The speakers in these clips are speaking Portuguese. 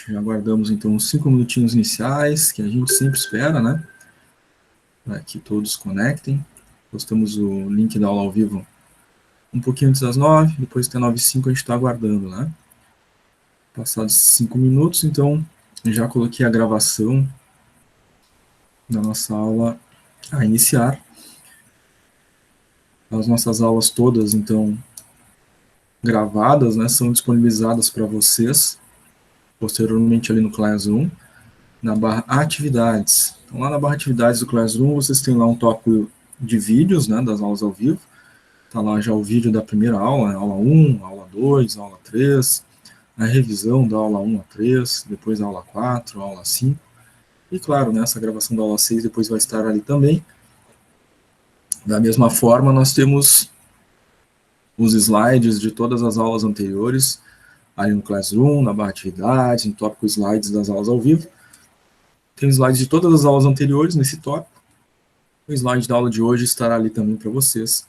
Já aguardamos, então, uns 5 minutinhos iniciais, que a gente sempre espera, né? Para que todos conectem. Postamos o link da aula ao vivo um pouquinho antes das 9, depois até 9h05 a gente está aguardando, né? Passados 5 minutos, então, já coloquei a gravação da nossa aula a iniciar. As nossas aulas todas, então, gravadas, né, são disponibilizadas para vocês, posteriormente ali no Classroom, na barra Atividades. Então, lá na barra Atividades do Classroom, vocês têm lá um tópico de vídeos, né, das aulas ao vivo. Está lá já o vídeo da primeira aula, aula 1, aula 2, aula 3, a revisão da aula 1 a 3, depois a aula 4, a aula 5. E, claro, né, essa gravação da aula 6 depois vai estar ali também. Da mesma forma, nós temos os slides de todas as aulas anteriores, aí no Classroom, na barra Atividades, no tópico Slides das aulas ao vivo. Tem slides de todas as aulas anteriores nesse tópico. O slide da aula de hoje estará ali também para vocês,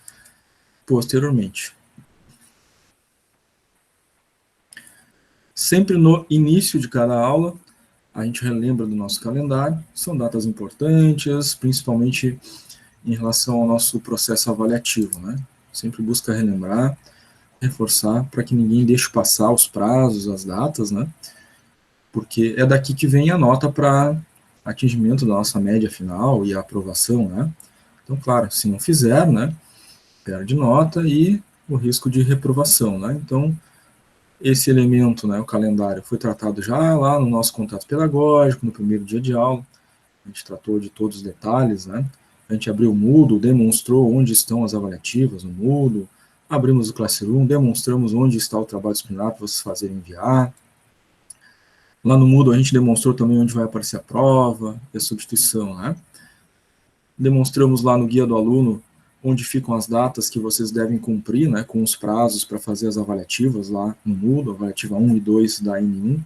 posteriormente. Sempre no início de cada aula, a gente relembra do nosso calendário. São datas importantes, principalmente em relação ao nosso processo avaliativo, né? Sempre busca relembrar, reforçar, para que ninguém deixe passar os prazos, as datas, né? Porque é daqui que vem a nota para atingimento da nossa média final e a aprovação, né? Então, claro, se não fizer, né, perde nota e o risco de reprovação, né? Então, esse elemento, né, o calendário, foi tratado já lá no nosso contrato pedagógico, no primeiro dia de aula. A gente tratou de todos os detalhes, né? A gente abriu o Moodle, demonstrou onde estão as avaliativas no Moodle, abrimos o Classroom, demonstramos onde está o trabalho disciplinar para vocês fazerem enviar. Lá no Moodle a gente demonstrou também onde vai aparecer a prova e a substituição, né? Demonstramos lá no guia do aluno onde ficam as datas que vocês devem cumprir, né, com os prazos para fazer as avaliativas lá no Moodle, avaliativa 1 e 2 da N1.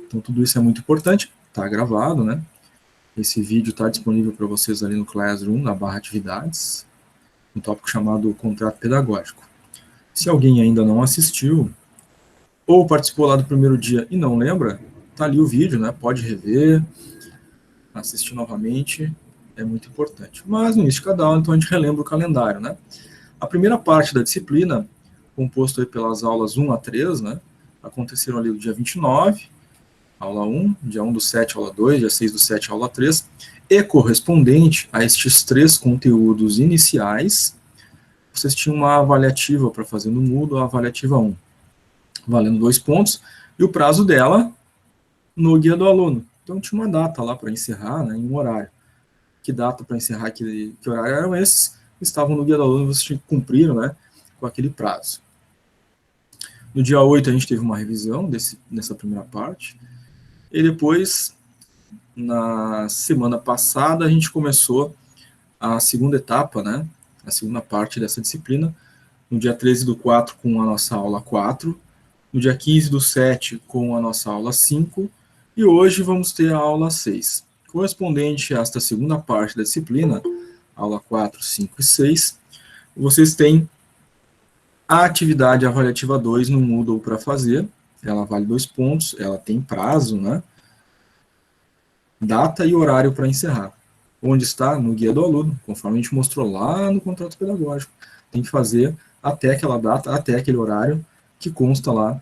Então tudo isso é muito importante, está gravado, né? Esse vídeo está disponível para vocês ali no Classroom, na barra Atividades, um tópico chamado Contrato Pedagógico. Se alguém ainda não assistiu, ou participou lá do primeiro dia e não lembra, tá ali o vídeo, né? Pode rever, assistir novamente, é muito importante. Mas no início de cada aula, então a gente relembra o calendário, né? A primeira parte da disciplina, composto aí pelas aulas 1 a 3, né? Aconteceram ali no dia 29, aula 1, dia 1 do 7, aula 2, dia 6 do 7, aula 3, e correspondente a estes 3 conteúdos iniciais, vocês tinham uma avaliativa para fazer no Moodle, a avaliativa 1, valendo 2 pontos, e o prazo dela no guia do aluno. Então tinha uma data lá para encerrar, né, em um horário. Que data para encerrar, que horário eram esses? Estavam no guia do aluno, vocês tinham que cumprir, né, com aquele prazo. No dia 8 a gente teve uma revisão nessa primeira parte, e depois, na semana passada, a gente começou a segunda etapa, né, a segunda parte dessa disciplina, no dia 13 do 4 com a nossa aula 4, no dia 15 do 7 com a nossa aula 5, e hoje vamos ter a aula 6. Correspondente a esta segunda parte da disciplina, aula 4, 5 e 6, vocês têm a atividade avaliativa 2 no Moodle para fazer, ela vale 2 pontos, ela tem prazo, né? Data e horário para encerrar. Onde está? No guia do aluno, conforme a gente mostrou lá no contrato pedagógico. Tem que fazer até aquela data, até aquele horário que consta lá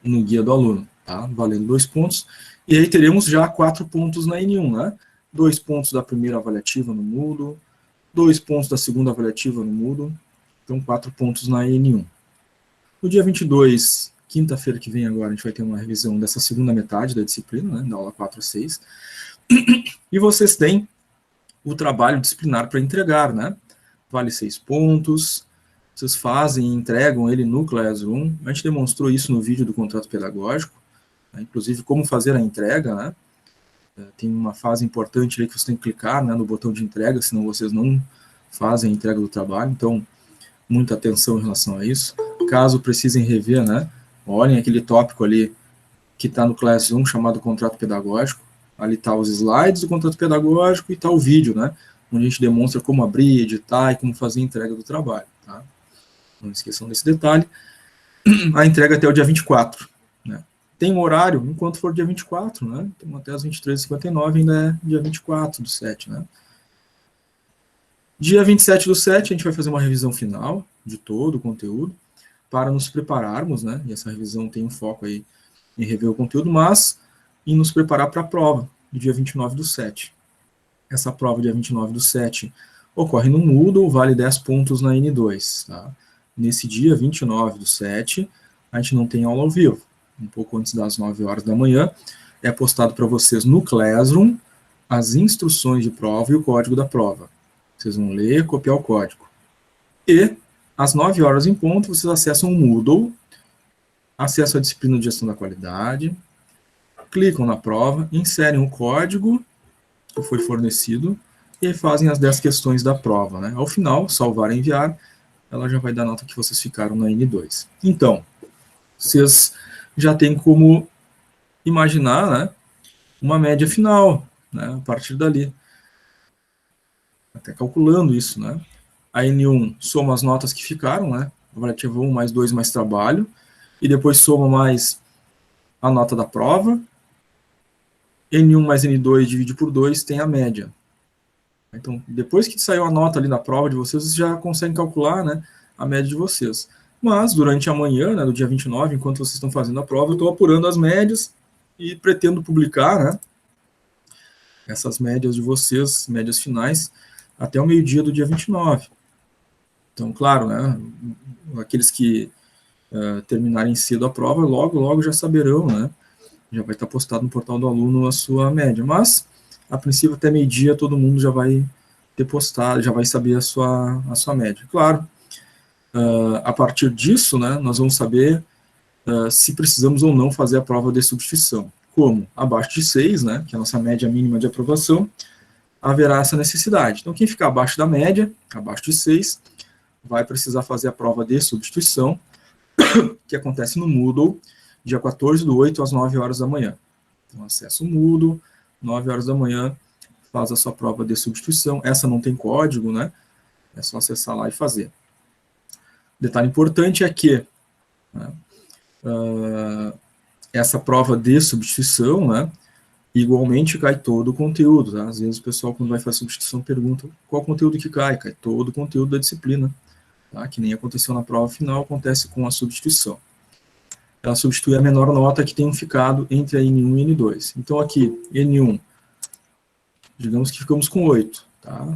no guia do aluno, tá? Valendo 2 pontos. E aí teremos já 4 pontos na N1, né? 2 pontos da primeira avaliativa no Moodle, 2 pontos da segunda avaliativa no Moodle, então 4 pontos na N1. No dia 22, quinta-feira que vem agora, a gente vai ter uma revisão dessa segunda metade da disciplina, né, da aula 4 a 6, e vocês têm o trabalho disciplinar para entregar, né? Vale 6 pontos, vocês fazem e entregam ele no Classroom. A gente demonstrou isso no vídeo do contrato pedagógico, né, inclusive como fazer a entrega, né? Tem uma fase importante ali que você tem que clicar, né, no botão de entrega, senão vocês não fazem a entrega do trabalho, então muita atenção em relação a isso. Caso precisem rever, né, olhem aquele tópico ali que está no Classroom chamado contrato pedagógico, ali está os slides do contrato pedagógico e está o vídeo, né, onde a gente demonstra como abrir, editar e como fazer a entrega do trabalho, tá? Não esqueçam desse detalhe. A entrega até o dia 24, né? tem um horário enquanto for dia 24, né? Então, até as 23h59 ainda é dia 24 do 7, né? Dia 27 do 7, a gente vai fazer uma revisão final de todo o conteúdo para nos prepararmos, né? E essa revisão tem um foco aí em rever o conteúdo, mas em nos preparar para a prova do dia 29 do 7. Essa prova, dia 29 do 7, ocorre no Moodle, vale 10 pontos na N2. Tá? Nesse dia, 29 do 7, a gente não tem aula ao vivo. Um pouco antes das 9 horas da manhã, é postado para vocês no Classroom as instruções de prova e o código da prova. Vocês vão ler, copiar o código. E, às 9 horas em ponto, vocês acessam o Moodle, acessam a disciplina de gestão da qualidade, clicam na prova, inserem o código que foi fornecido e fazem as 10 questões da prova. Né? Ao final, salvar e enviar, ela já vai dar nota que vocês ficaram na N2. Então, vocês já têm como imaginar, né, uma média final, né, a partir dali. Até calculando isso, né? A N1 soma as notas que ficaram, né? Avaliativa 1 mais 2 mais trabalho, e depois soma mais a nota da prova. N1 mais N2 divide por 2 tem a média. Então, depois que saiu a nota ali na prova de vocês, vocês já conseguem calcular, né, a média de vocês. Mas, durante a manhã, né, do dia 29, enquanto vocês estão fazendo a prova, eu estou apurando as médias e pretendo publicar, né, essas médias de vocês, médias finais, até o meio-dia do dia 29. Então, claro, né, aqueles que terminarem cedo a prova, logo já saberão, né, já vai estar postado no portal do aluno a sua média. Mas, a princípio, até meio-dia, todo mundo já vai ter postado, já vai saber a sua média. Claro, a partir disso, né, nós vamos saber se precisamos ou não fazer a prova de substituição. Como? Abaixo de 6, né, que é a nossa média mínima de aprovação, haverá essa necessidade. Então, quem ficar abaixo da média, abaixo de 6, vai precisar fazer a prova de substituição, que acontece no Moodle, dia 14 do 8 às 9 horas da manhã. Então, acessa o Moodle, 9 horas da manhã, faz a sua prova de substituição. Essa não tem código, né? É só acessar lá e fazer. Detalhe importante é que, né, essa prova de substituição, né, igualmente cai todo o conteúdo. Tá? Às vezes o pessoal, quando vai fazer substituição, pergunta qual conteúdo que cai. Cai todo o conteúdo da disciplina. Tá? Que nem aconteceu na prova final, acontece com a substituição. Ela substitui a menor nota que tenham ficado entre a N1 e N2. Então, aqui, N1, digamos que ficamos com 8. Tá?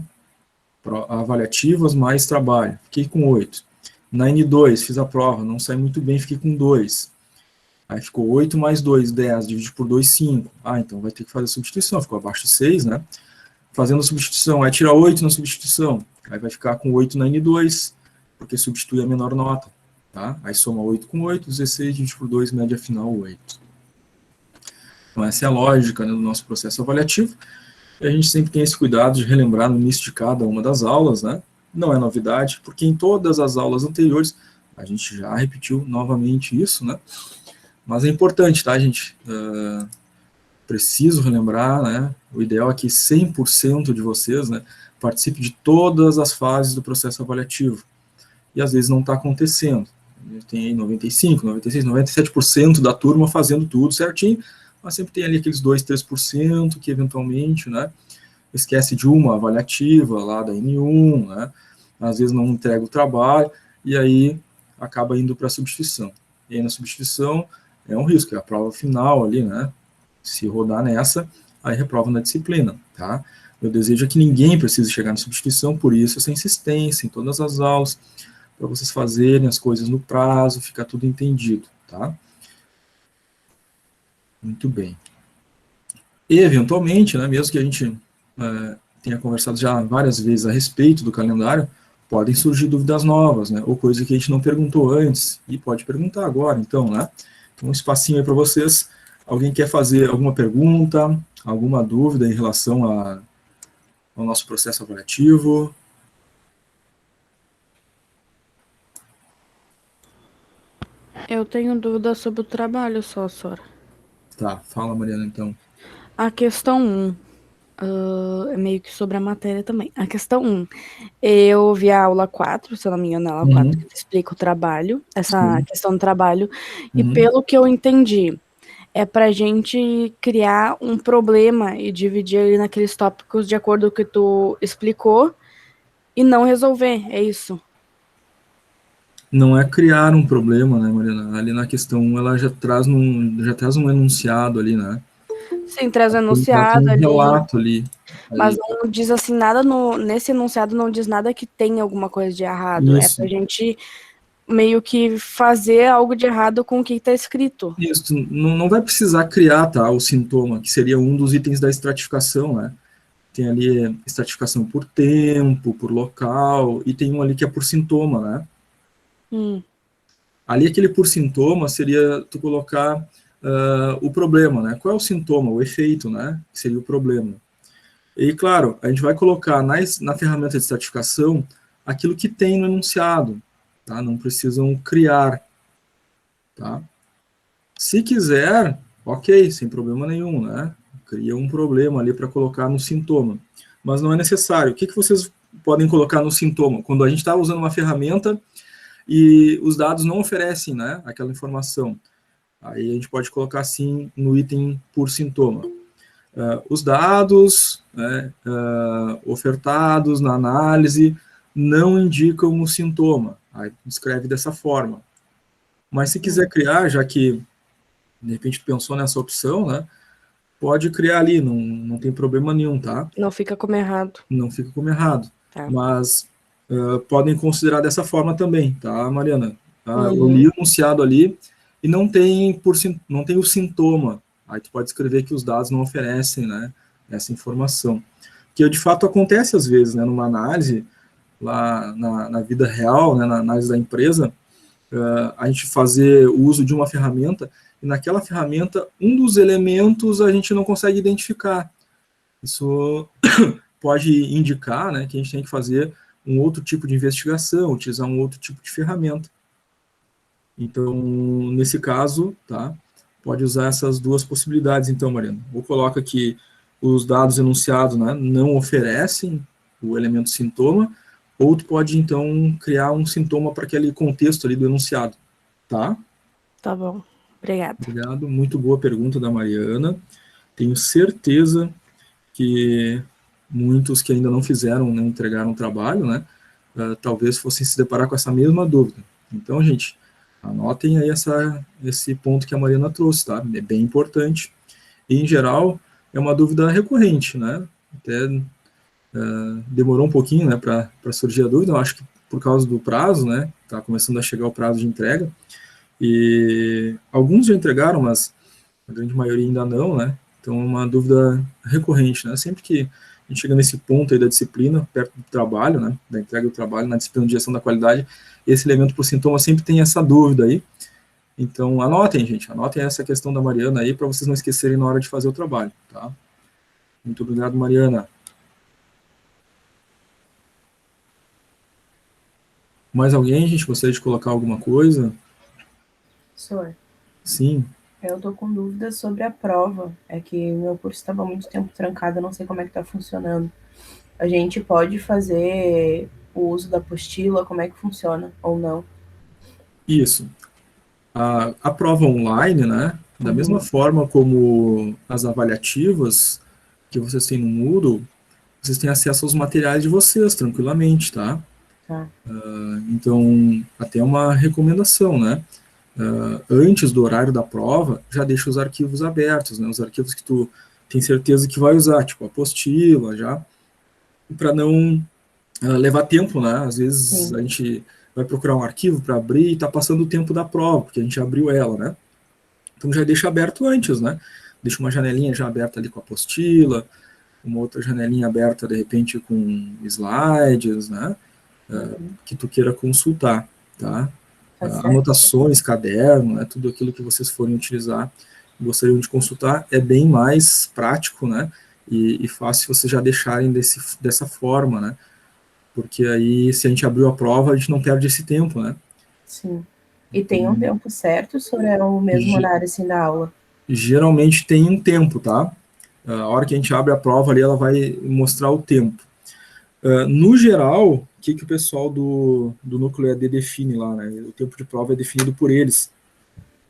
Avaliativas mais trabalho, fiquei com 8. Na N2, fiz a prova, não saí muito bem, fiquei com 2. Aí ficou 8 mais 2, 10, divide por 2, 5. Ah, então vai ter que fazer a substituição, ficou abaixo de 6, né? Fazendo a substituição, aí tira 8 na substituição, aí vai ficar com 8 na N2, porque substitui a menor nota, tá? Aí soma 8 com 8, 16, divide por 2, média final 8. Então essa é a lógica, né, do nosso processo avaliativo, e a gente sempre tem esse cuidado de relembrar no início de cada uma das aulas, né? Não é novidade, porque em todas as aulas anteriores, a gente já repetiu novamente isso, né? Mas é importante, tá, gente? Preciso relembrar, né? O ideal é que 100% de vocês, né, participe de todas as fases do processo avaliativo. E às vezes não está acontecendo. Tem 95%, 96%, 97% da turma fazendo tudo certinho, mas sempre tem ali aqueles 2%, 3% que eventualmente, né, esquece de uma avaliativa lá da N1, né? Às vezes não entrega o trabalho, e aí acaba indo para a substituição. E aí na substituição é um risco, é a prova final ali, né? Se rodar nessa, aí reprova na disciplina, tá? Meu desejo é que ninguém precise chegar na substituição, por isso essa insistência em todas as aulas, para vocês fazerem as coisas no prazo, ficar tudo entendido, tá? Muito bem. E, eventualmente, né, mesmo que a gente tenha conversado já várias vezes a respeito do calendário, podem surgir dúvidas novas, né, ou coisa que a gente não perguntou antes, e pode perguntar agora, então, né? Então, um espacinho aí para vocês. Alguém quer fazer alguma pergunta, alguma dúvida em relação ao nosso processo avaliativo? Eu tenho dúvida sobre o trabalho só, Sora. Tá, fala, Mariana, então. A questão 1, é meio que sobre a matéria também. A questão 1, eu vi a aula 4, se eu não me engano, a aula 4, que explica o trabalho, essa Sim. questão do trabalho, e pelo que eu entendi, é pra gente criar um problema e dividir ali naqueles tópicos de acordo com o que tu explicou e não resolver, é isso? Não é criar um problema, né, Mariana? Ali na questão 1, ela já traz um enunciado ali, né? Sim, traz o Já tem enunciado um ali, relato ali. mas ali. não diz assim nada nesse enunciado, não diz nada que tem alguma coisa de errado. É pra Isso. gente meio que fazer algo de errado com o que está escrito. Isso. Não vai precisar criar, tá, o sintoma, que seria um dos itens da estratificação, né? Tem ali estratificação por tempo, por local, e tem um ali que é por sintoma, né? Ali aquele por sintoma seria tu colocar o problema, né? Qual é o sintoma, o efeito, né? Que seria o problema. E, claro, a gente vai colocar na ferramenta de estratificação aquilo que tem no enunciado, tá? Não precisam criar, tá? Se quiser, ok, sem problema nenhum, né? Cria um problema ali para colocar no sintoma. Mas não é necessário. O que vocês podem colocar no sintoma? Quando a gente está usando uma ferramenta e os dados não oferecem, né, aquela informação. Aí a gente pode colocar assim no item por sintoma. Os dados, né, ofertados na análise não indicam o sintoma. Aí escreve dessa forma. Mas se quiser criar, já que de repente pensou nessa opção, né, pode criar ali, não tem problema nenhum, tá? Não fica como errado. Não fica como errado. Tá. Mas podem considerar dessa forma também, tá, Mariana? Eu Uhum. li o enunciado ali e não tem o sintoma. Aí tu pode escrever que os dados não oferecem, né, essa informação. Que de fato acontece às vezes, né, numa análise, lá na vida real, né, na análise da empresa, a gente fazer o uso de uma ferramenta e naquela ferramenta um dos elementos a gente não consegue identificar. Isso pode indicar, né, que a gente tem que fazer um outro tipo de investigação, utilizar um outro tipo de ferramenta. Então, nesse caso, tá, pode usar essas duas possibilidades, então, Mariana. Ou coloca que os dados enunciados, né, não oferecem o elemento sintoma, ou tu pode, então, criar um sintoma para aquele contexto ali do enunciado, tá? Tá bom. Obrigada. Obrigado, muito boa pergunta da Mariana. Tenho certeza que muitos que ainda não fizeram, não entregaram o trabalho, né, talvez fossem se deparar com essa mesma dúvida. Então, gente, anotem aí esse ponto que a Mariana trouxe, tá? É bem importante. E, em geral, é uma dúvida recorrente, né? Até demorou um pouquinho, né, para surgir a dúvida, eu acho que por causa do prazo, né? Tá começando a chegar o prazo de entrega. E alguns já entregaram, mas a grande maioria ainda não, né? Então é uma dúvida recorrente, né? Sempre que a gente chega nesse ponto aí da disciplina, perto do trabalho, né? Da entrega do trabalho, na disciplina de gestão da qualidade, esse elemento por sintoma sempre tem essa dúvida aí. Então anotem, gente, anotem essa questão da Mariana aí para vocês não esquecerem na hora de fazer o trabalho, tá? Muito obrigado, Mariana. Mais alguém, gente? Gostaria de colocar alguma coisa? Professor, Sim. eu tô com dúvidas sobre a prova. É que meu curso estava muito tempo trancado, eu não sei como é que tá funcionando. A gente pode fazer o uso da apostila, como é que funciona ou não? Isso. A prova online, né? Da mesma Uhum. forma como as avaliativas que vocês têm no Moodle, vocês têm acesso aos materiais de vocês tranquilamente, tá? Tá. Então, até uma recomendação, né? Antes do horário da prova, já deixa os arquivos abertos, né? Os arquivos que tu tem certeza que vai usar, tipo apostila, já, para não levar tempo, né? Às vezes Sim. a gente vai procurar um arquivo para abrir e tá passando o tempo da prova, porque a gente abriu ela, né? Então já deixa aberto antes, né? Deixa uma janelinha já aberta ali com a apostila, uma outra janelinha aberta de repente com slides, né? Que tu queira consultar, tá? Tá certo. Anotações, caderno, né? Tudo aquilo que vocês forem utilizar e gostariam de consultar é bem mais prático, né? E fácil vocês já deixarem dessa forma, né? Porque aí, se a gente abriu a prova, a gente não perde esse tempo, né? Sim. E tem um tempo certo ou é o mesmo horário assim da aula? Geralmente tem um tempo, tá? A hora que a gente abre a prova ali, ela vai mostrar o tempo. No geral, o que o pessoal do núcleo EAD define lá, né? O tempo de prova é definido por eles.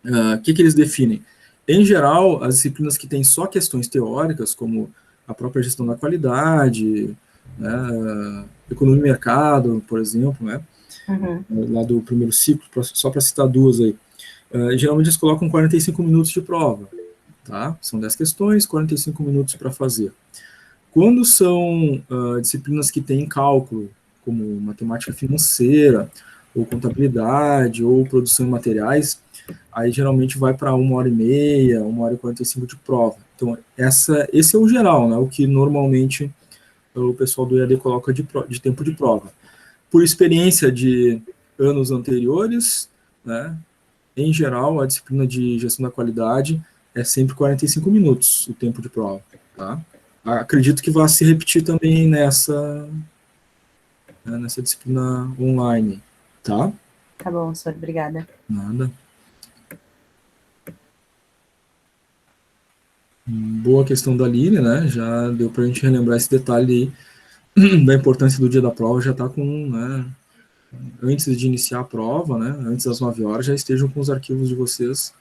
O que eles definem? Em geral, as disciplinas que têm só questões teóricas, como a própria gestão da qualidade, né, economia e mercado, por exemplo, né, lá do primeiro ciclo, só para citar duas aí, geralmente eles colocam 45 minutos de prova, tá? São 10 questões, 45 minutos para fazer. Quando são disciplinas que têm cálculo, como matemática financeira, ou contabilidade, ou produção de materiais, aí geralmente vai para 1h30, 1h45 de prova. Então, esse é o geral, né? O que normalmente o pessoal do EAD coloca de tempo de prova. Por experiência de anos anteriores, né? Em geral, a disciplina de gestão da qualidade é sempre 45 minutos o tempo de prova, tá? Acredito que vai se repetir também nessa disciplina online, tá? Tá bom, senhor, obrigada. Nada. Boa questão da Lili, né? Já deu para a gente relembrar esse detalhe aí, da importância do dia da prova, já está com, né, antes de iniciar a prova, né, antes das 9 horas, já estejam com os arquivos de vocês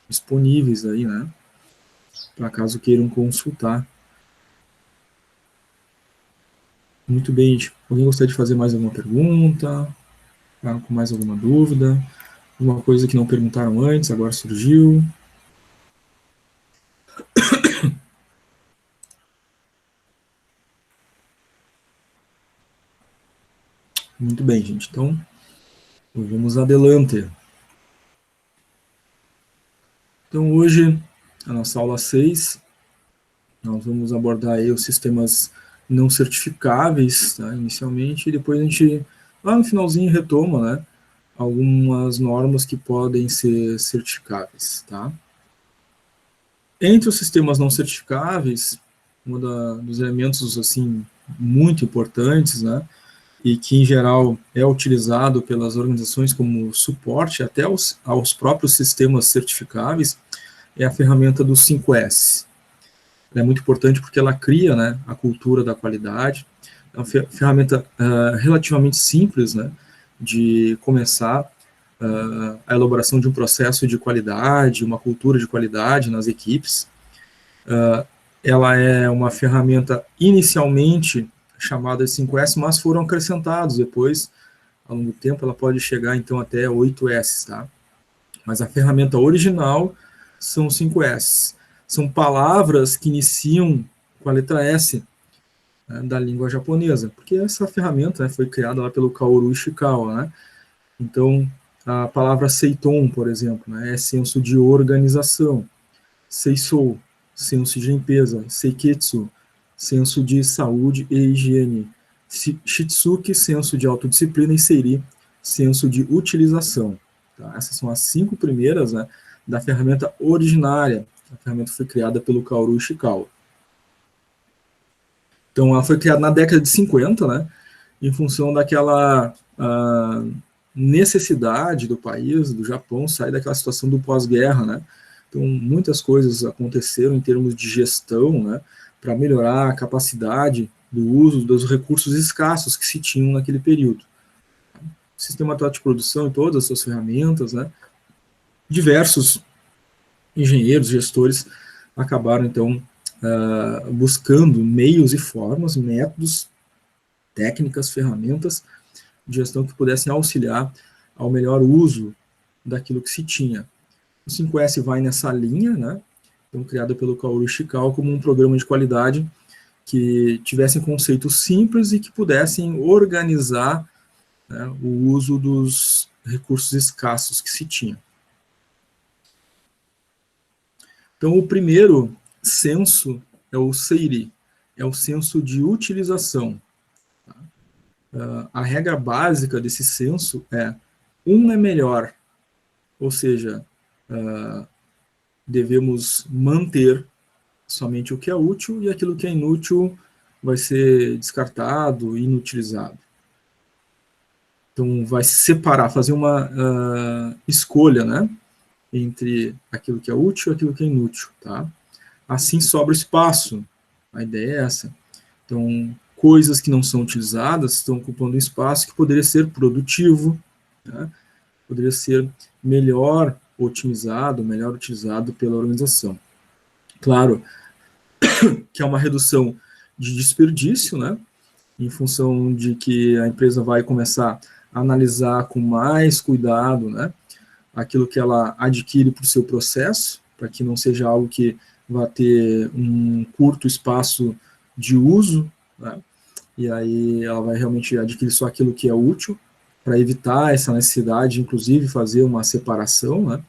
disponíveis aí, né, para caso queiram consultar. Muito bem, gente. Alguém gostaria de fazer mais alguma pergunta? Tá com mais alguma dúvida? Alguma coisa que não perguntaram antes, agora surgiu? Muito bem, gente. Então, vamos adelante. Então, hoje, a nossa aula 6, nós vamos abordar aí os sistemas não certificáveis, tá, inicialmente, e depois a gente, lá no finalzinho, retoma, né, algumas normas que podem ser certificáveis, tá? Entre os sistemas não certificáveis, dos elementos, assim, muito importantes, né, e que, em geral, é utilizado pelas organizações como suporte até aos próprios sistemas certificáveis, é a ferramenta do 5S. Ela é muito importante porque ela cria, né, a cultura da qualidade. É uma ferramenta relativamente simples, né, de começar a elaboração de um processo de qualidade, uma cultura de qualidade nas equipes. Ela é uma ferramenta inicialmente chamada de 5S, mas foram acrescentados depois, ao longo do tempo, ela pode chegar então até 8S, tá? Mas a ferramenta original são 5S. São palavras que iniciam com a letra S, né, da língua japonesa, porque essa ferramenta, né, foi criada lá pelo Kaoru Ishikawa, né? Então, a palavra seiton, por exemplo, né, é senso de organização. Seisou, senso de limpeza. Seiketsu, senso de saúde e higiene. Shitsuki, senso de autodisciplina. E Seiri, senso de utilização. Tá? Essas são as 5 primeiras, né, da ferramenta originária. A ferramenta foi criada pelo Kaoru Ishikawa. Então, ela foi criada na década de 50, né, em função daquela necessidade do país, do Japão, sair daquela situação do pós-guerra, né. Então, muitas coisas aconteceram em termos de gestão, né, para melhorar a capacidade do uso dos recursos escassos que se tinham naquele período. O sistema atual de produção e todas as suas ferramentas, né, diversos engenheiros, gestores, acabaram, então, buscando meios e formas, métodos, técnicas, ferramentas de gestão que pudessem auxiliar ao melhor uso daquilo que se tinha. O 5S vai nessa linha, né, então, criado pelo Kaoru Ishikawa como um programa de qualidade que tivessem conceitos simples e que pudessem organizar, né, o uso dos recursos escassos que se tinha. Então, o primeiro senso é o Seiri, é o senso de utilização. A regra básica desse senso é é melhor, ou seja, devemos manter somente o que é útil e aquilo que é inútil vai ser descartado, inutilizado. Então, vai separar, fazer uma escolha, né, entre aquilo que é útil e aquilo que é inútil, tá? Assim sobra espaço, a ideia é essa. Então, coisas que não são utilizadas estão ocupando um espaço que poderia ser produtivo, né? Poderia ser melhor otimizado, melhor utilizado pela organização. Claro que é uma redução de desperdício, né, em função de que a empresa vai começar a analisar com mais cuidado, né, aquilo que ela adquire para o seu processo, para que não seja algo que vá ter um curto espaço de uso, né, e aí ela vai realmente adquirir só aquilo que é útil, para evitar essa necessidade de, inclusive, fazer uma separação, né,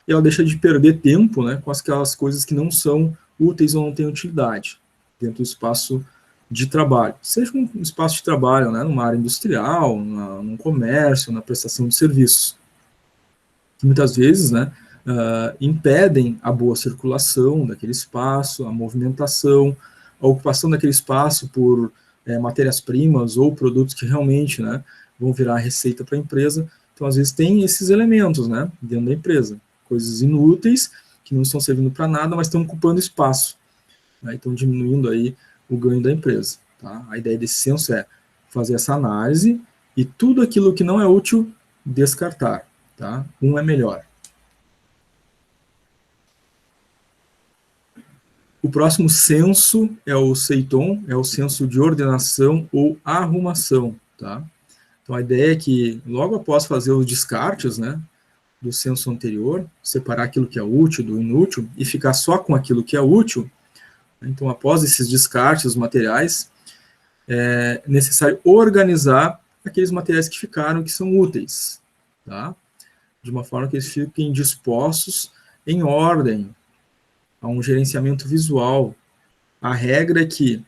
e ela deixa de perder tempo, né, com aquelas coisas que não são úteis ou não têm utilidade dentro do espaço de trabalho, seja um espaço de trabalho, né, numa área industrial, num comércio, na prestação de serviços, que muitas vezes, né, impedem a boa circulação daquele espaço, a movimentação, a ocupação daquele espaço por matérias-primas ou produtos que realmente, né, vão virar receita para a empresa. Então, às vezes, tem esses elementos, né, dentro da empresa, coisas inúteis, que não estão servindo para nada, mas estão ocupando espaço, né, estão diminuindo aí o ganho da empresa. Tá? A ideia desse censo é fazer essa análise e tudo aquilo que não é útil, descartar. Tá? Um é melhor. O próximo censo é o CEITOM, é o censo de ordenação ou arrumação. Tá? Então, a ideia é que, logo após fazer os descartes, né, do censo anterior, separar aquilo que é útil do inútil e ficar só com aquilo que é útil. Então, após esses descartes materiais, é necessário organizar aqueles materiais que ficaram, que são úteis, tá? De uma forma que eles fiquem dispostos em ordem, a um gerenciamento visual. A regra é que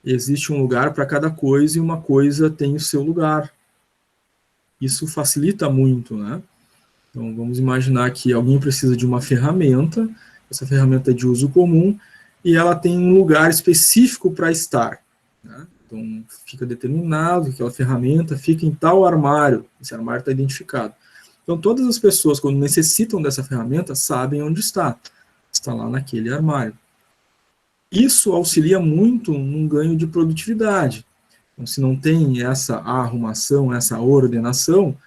existe um lugar para cada coisa e uma coisa tem o seu lugar. Isso facilita muito, né? Então, vamos imaginar que alguém precisa de uma ferramenta, essa ferramenta é de uso comum, e ela tem um lugar específico para estar. Né? Então, fica determinado que aquela ferramenta fica em tal armário, esse armário está identificado. Então, todas as pessoas, quando necessitam dessa ferramenta, sabem onde está. Está lá naquele armário. Isso auxilia muito num ganho de produtividade. Então, se não tem essa arrumação, essa ordenação,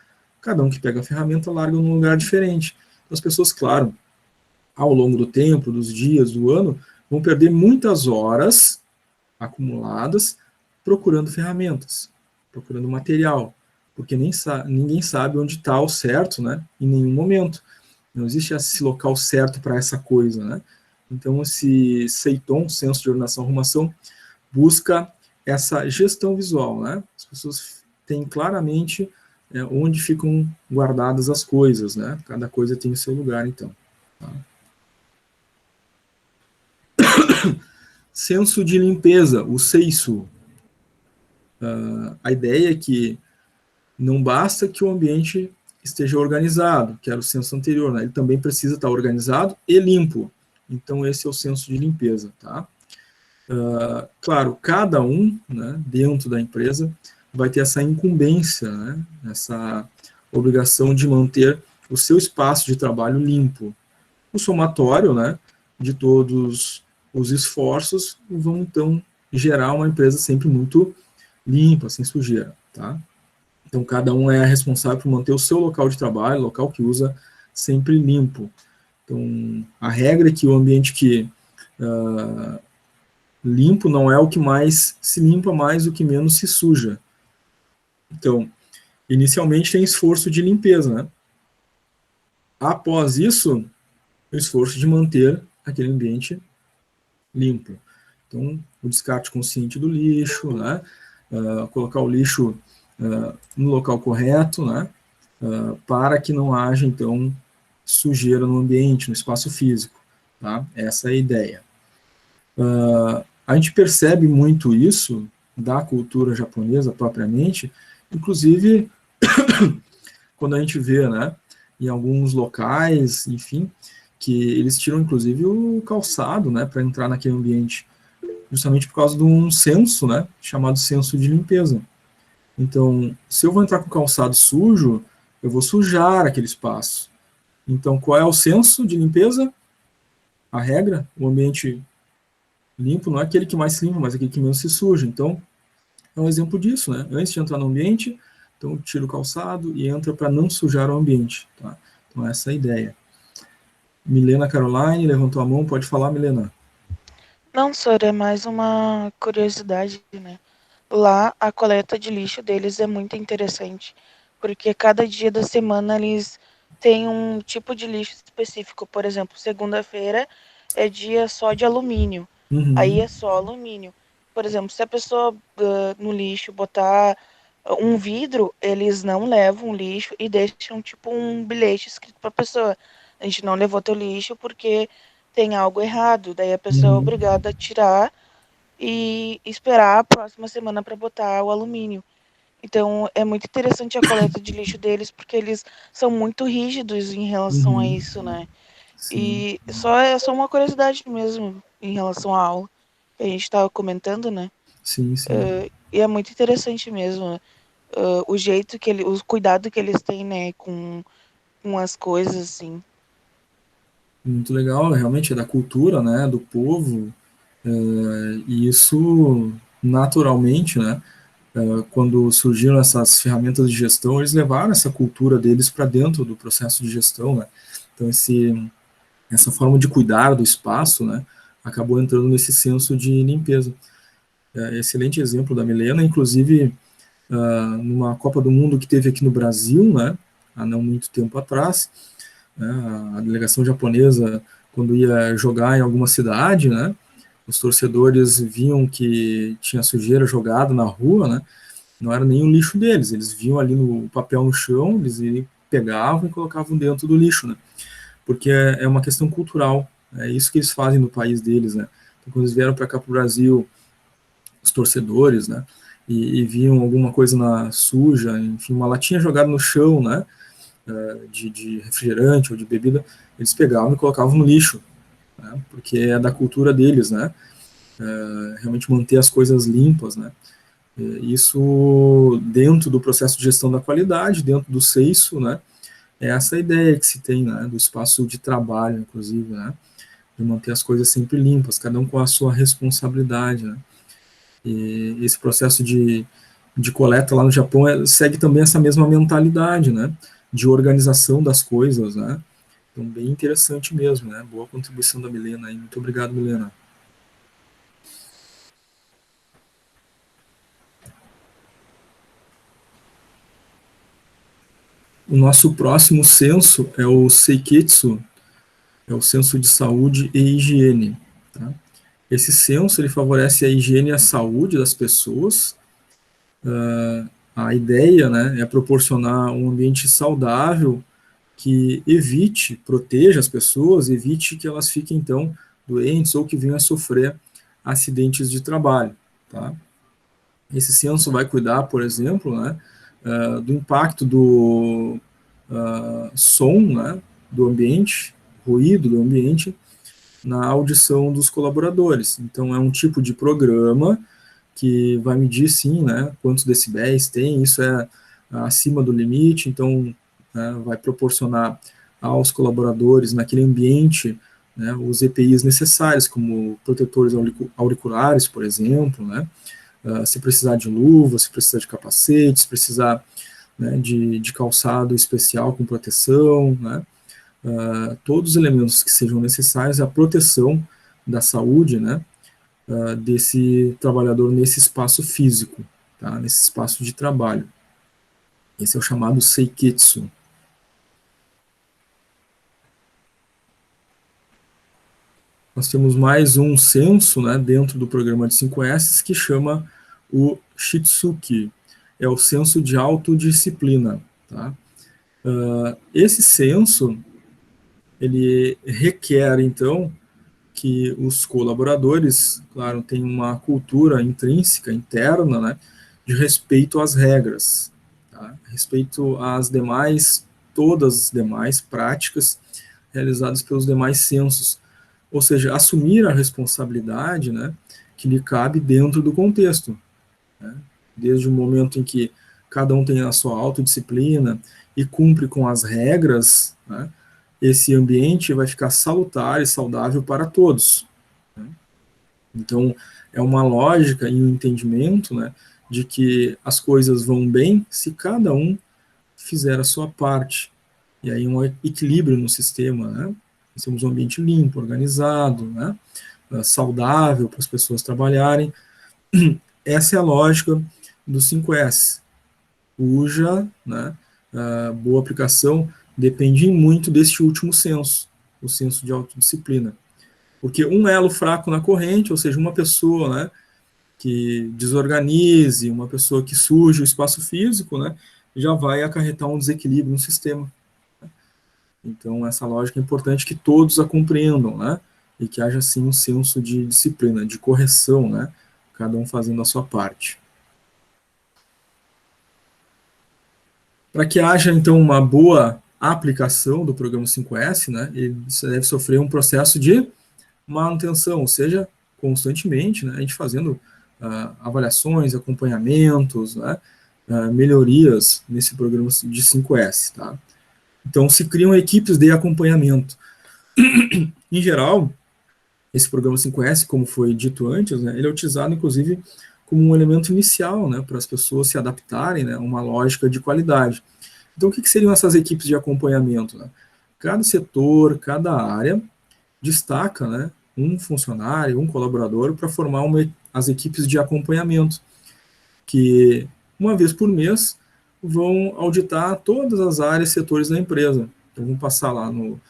cada um que pega a ferramenta larga num lugar diferente. Então, as pessoas, claro, ao longo do tempo, dos dias, do ano, vão perder muitas horas acumuladas procurando ferramentas, procurando material, porque ninguém sabe onde está o certo, né, em nenhum momento. Não existe esse local certo para essa coisa, né? Então, esse CEITOM, Censo de Ordenação e Arrumação, busca essa gestão visual, né? As pessoas têm claramente onde ficam guardadas as coisas, né? Cada coisa tem o seu lugar, então. Tá? Censo de limpeza, o CEISU. A ideia é que não basta que o ambiente esteja organizado, que era o censo anterior, né? Ele também precisa estar organizado e limpo. Então, esse é o censo de limpeza, tá? Claro, cada um, né, dentro da empresa, vai ter essa incumbência, né, essa obrigação de manter o seu espaço de trabalho limpo. O somatório, né, de todos os esforços vão, então, gerar uma empresa sempre muito limpa, sem sujeira, tá? Então, cada um é responsável por manter o seu local de trabalho, local que usa, sempre limpo. Então, a regra é que o ambiente que limpo não é o que mais se limpa, mais o que menos se suja. Então, inicialmente tem esforço de limpeza, né? Após isso, o esforço de manter aquele ambiente limpo. Então, o descarte consciente do lixo, né? Colocar o lixo no local correto, né? Para que não haja, então, sujeira no ambiente, no espaço físico. Tá? Essa é a ideia. A gente percebe muito isso da cultura japonesa propriamente, inclusive quando a gente vê, né, em alguns locais, enfim, que eles tiram inclusive o calçado, né, para entrar naquele ambiente, justamente por causa de um censo, né, chamado censo de limpeza. Então, se eu vou entrar com o calçado sujo, eu vou sujar aquele espaço. Então, qual é o censo de limpeza? A regra, o ambiente limpo não é aquele que mais se limpa, mas aquele que menos se suja. Então, é um exemplo disso, né? Antes de entrar no ambiente, então tira o calçado e entra para não sujar o ambiente. Tá? Então, com essa ideia. Milena Caroline levantou a mão, pode falar, Milena. Não, senhor, é mais uma curiosidade, né? Lá, a coleta de lixo deles é muito interessante, porque cada dia da semana eles têm um tipo de lixo específico. Por exemplo, segunda-feira é dia só de alumínio, aí é só alumínio. Por exemplo, se a pessoa no lixo botar um vidro, eles não levam o lixo e deixam tipo um bilhete escrito para a pessoa: a gente não levou teu lixo porque tem algo errado. Daí a pessoa é obrigada a tirar e esperar a próxima semana para botar o alumínio. Então é muito interessante a coleta de lixo deles, porque eles são muito rígidos em relação a isso, né? Sim, E é só uma curiosidade mesmo em relação à aula que a gente estava comentando, né? sim. E é muito interessante mesmo o jeito que o cuidado que eles têm, né, com as coisas, assim. Muito legal, realmente é da cultura, né, do povo, e isso naturalmente, né, quando surgiram essas ferramentas de gestão, eles levaram essa cultura deles para dentro do processo de gestão, né, então essa forma de cuidar do espaço, né, acabou entrando nesse senso de limpeza. Excelente exemplo da Milena, inclusive numa Copa do Mundo que teve aqui no Brasil, né, há não muito tempo atrás, né, a delegação japonesa, quando ia jogar em alguma cidade, né, os torcedores viam que tinha sujeira jogada na rua, né, não era nem o lixo deles, eles viam ali no papel no chão, eles pegavam e colocavam dentro do lixo, né, porque é uma questão cultural, é isso que eles fazem no país deles, né, então, quando eles vieram para cá para o Brasil, os torcedores, né, e viam alguma coisa suja, enfim, uma latinha jogada no chão, né, de refrigerante ou de bebida, eles pegavam e colocavam no lixo, né, porque é da cultura deles, né, realmente manter as coisas limpas, né. Isso dentro do processo de gestão da qualidade, dentro do CEISO, né, é essa ideia que se tem, né, do espaço de trabalho, inclusive, né, de manter as coisas sempre limpas, cada um com a sua responsabilidade, né. E esse processo de coleta lá no Japão segue também essa mesma mentalidade, né, de organização das coisas, né. Então, bem interessante mesmo, né. Boa contribuição da Milena aí. Muito obrigado, Milena. O nosso próximo censo é o Seiketsu, é o censo de saúde e higiene. Tá? Esse censo ele favorece a higiene e a saúde das pessoas. A ideia, né, é proporcionar um ambiente saudável que evite, proteja as pessoas, evite que elas fiquem, então, doentes ou que venham a sofrer acidentes de trabalho. Tá? Esse censo vai cuidar, por exemplo, né, do impacto do som, né, do ambiente, ruído do ambiente, na audição dos colaboradores. Então, é um tipo de programa que vai medir, sim, né, quantos decibéis tem, isso é acima do limite, então vai proporcionar aos colaboradores naquele ambiente, né, os EPIs necessários, como protetores auriculares, por exemplo, né, se precisar de luva, se precisar de capacete, se precisar, né, de calçado especial com proteção, né, todos os elementos que sejam necessários à proteção da saúde, né, desse trabalhador nesse espaço físico, tá, nesse espaço de trabalho. Esse é o chamado Seiketsu. Nós temos mais um censo, né, dentro do programa de 5S que chama o Shitsuki, é o censo de autodisciplina. Tá? Esse censo ele requer, então, que os colaboradores, claro, tenham uma cultura intrínseca, interna, né, de respeito às regras, tá? Respeito às demais, todas as demais práticas realizadas pelos demais censos, ou seja, assumir a responsabilidade, né, que lhe cabe dentro do contexto, né, desde o momento em que cada um tem a sua autodisciplina e cumpre com as regras, né, esse ambiente vai ficar salutar e saudável para todos. Né? Então, é uma lógica e um entendimento, né, de que as coisas vão bem se cada um fizer a sua parte. e aí um equilíbrio no sistema, né? Nós temos um ambiente limpo, organizado, né? Saudável para as pessoas trabalharem. Essa é a lógica do 5S, cuja, né, boa aplicação depende muito deste último senso, o senso de autodisciplina. Porque um elo fraco na corrente, ou seja, uma pessoa, né, que desorganize, uma pessoa que suje o espaço físico, né, já vai acarretar um desequilíbrio no sistema. Então, essa lógica é importante que todos a compreendam, né, e que haja, sim, um senso de disciplina, de correção, né, cada um fazendo a sua parte. Para que haja, então, uma boa aplicação do programa 5S, né, ele deve sofrer um processo de manutenção, ou seja, constantemente, né, a gente fazendo avaliações, acompanhamentos, né, melhorias nesse programa de 5S. Tá? Então, se criam equipes de acompanhamento. Em geral, esse programa 5S, como foi dito antes, né, ele é utilizado, inclusive, como um elemento inicial, né, para as pessoas se adaptarem, né, a uma lógica de qualidade. Então, o que seriam essas equipes de acompanhamento? Né? Cada setor, cada área destaca, né, um funcionário, um colaborador para formar as equipes de acompanhamento, que uma vez por mês vão auditar todas as áreas, setores da empresa. Então, vão passar lá no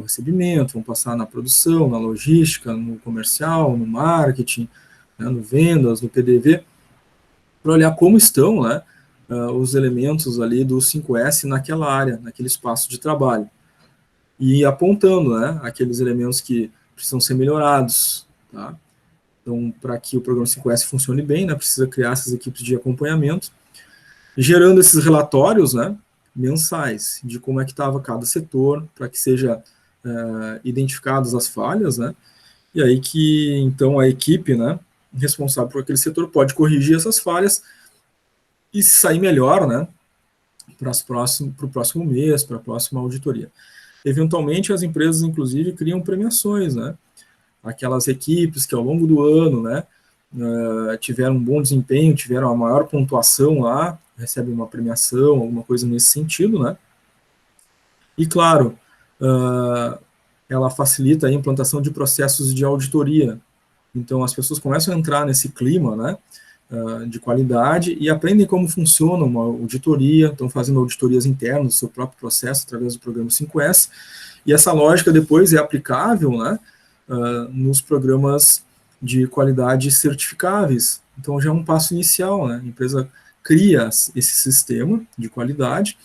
recebimento, vão passar na produção, na logística, no comercial, no marketing, né, no vendas, no PDV, para olhar como estão, né, os elementos ali do 5S naquela área, naquele espaço de trabalho. E apontando, né, aqueles elementos que precisam ser melhorados. Tá? Então, para que o programa 5S funcione bem, né, precisa criar essas equipes de acompanhamento, gerando esses relatórios, né, mensais de como é que estava cada setor, para que seja identificadas as falhas, né, e aí que, então, a equipe, né, responsável por aquele setor pode corrigir essas falhas e sair melhor, né, para o próximo mês, para a próxima auditoria. Eventualmente, as empresas, inclusive, criam premiações, né, aquelas equipes que ao longo do ano, né, tiveram um bom desempenho, tiveram a maior pontuação lá, recebem uma premiação, alguma coisa nesse sentido, né? E, claro, ela facilita a implantação de processos de auditoria. Então, as pessoas começam a entrar nesse clima, né, de qualidade e aprendem como funciona uma auditoria, estão fazendo auditorias internas do seu próprio processo através do programa 5S, e essa lógica depois é aplicável, né, nos programas de qualidade certificáveis. Então, já é um passo inicial, né? A empresa cria esse sistema de qualidade,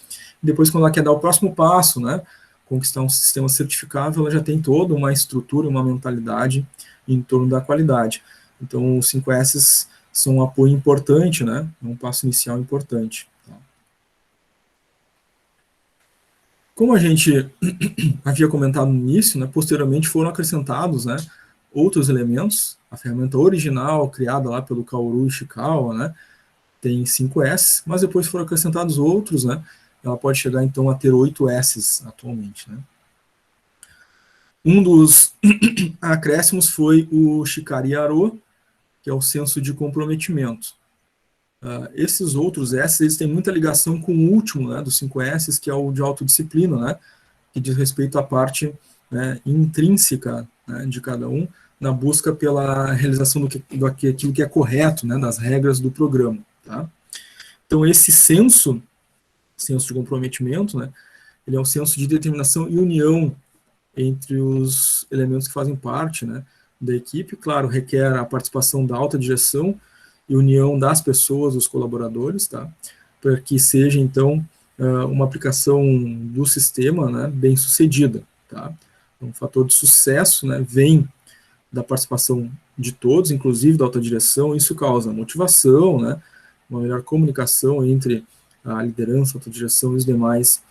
e depois, quando ela quer dar o próximo passo, né, conquistar um sistema certificável, ela já tem toda uma estrutura, uma mentalidade em torno da qualidade. Então, os 5S são um apoio importante, né, um passo inicial importante. Como a gente havia comentado no início, né, posteriormente foram acrescentados, né, outros elementos. A ferramenta original, criada lá pelo Kaoru Ishikawa, né, tem 5S, mas depois foram acrescentados outros, né, ela pode chegar então a ter 8 S's atualmente. Né. Um dos acréscimos foi o Shikari Aro, que é o senso de comprometimento. Esses outros S, eles têm muita ligação com o último, né, dos 5S, que é o de autodisciplina, né, que diz respeito à parte, né, intrínseca, né, de cada um, na busca pela realização daquilo que é correto, né, das regras do programa. Tá? Então, esse senso de comprometimento, né, ele é um senso de determinação e união entre os elementos que fazem parte, né, da equipe. Claro, requer a participação da alta direção e união das pessoas, dos colaboradores, tá? Para que seja, então, uma aplicação do sistema, né, bem sucedida. Tá? Um fator de sucesso, né, vem da participação de todos, inclusive da alta direção. Isso causa motivação, né, uma melhor comunicação entre a liderança, a alta direção e os demais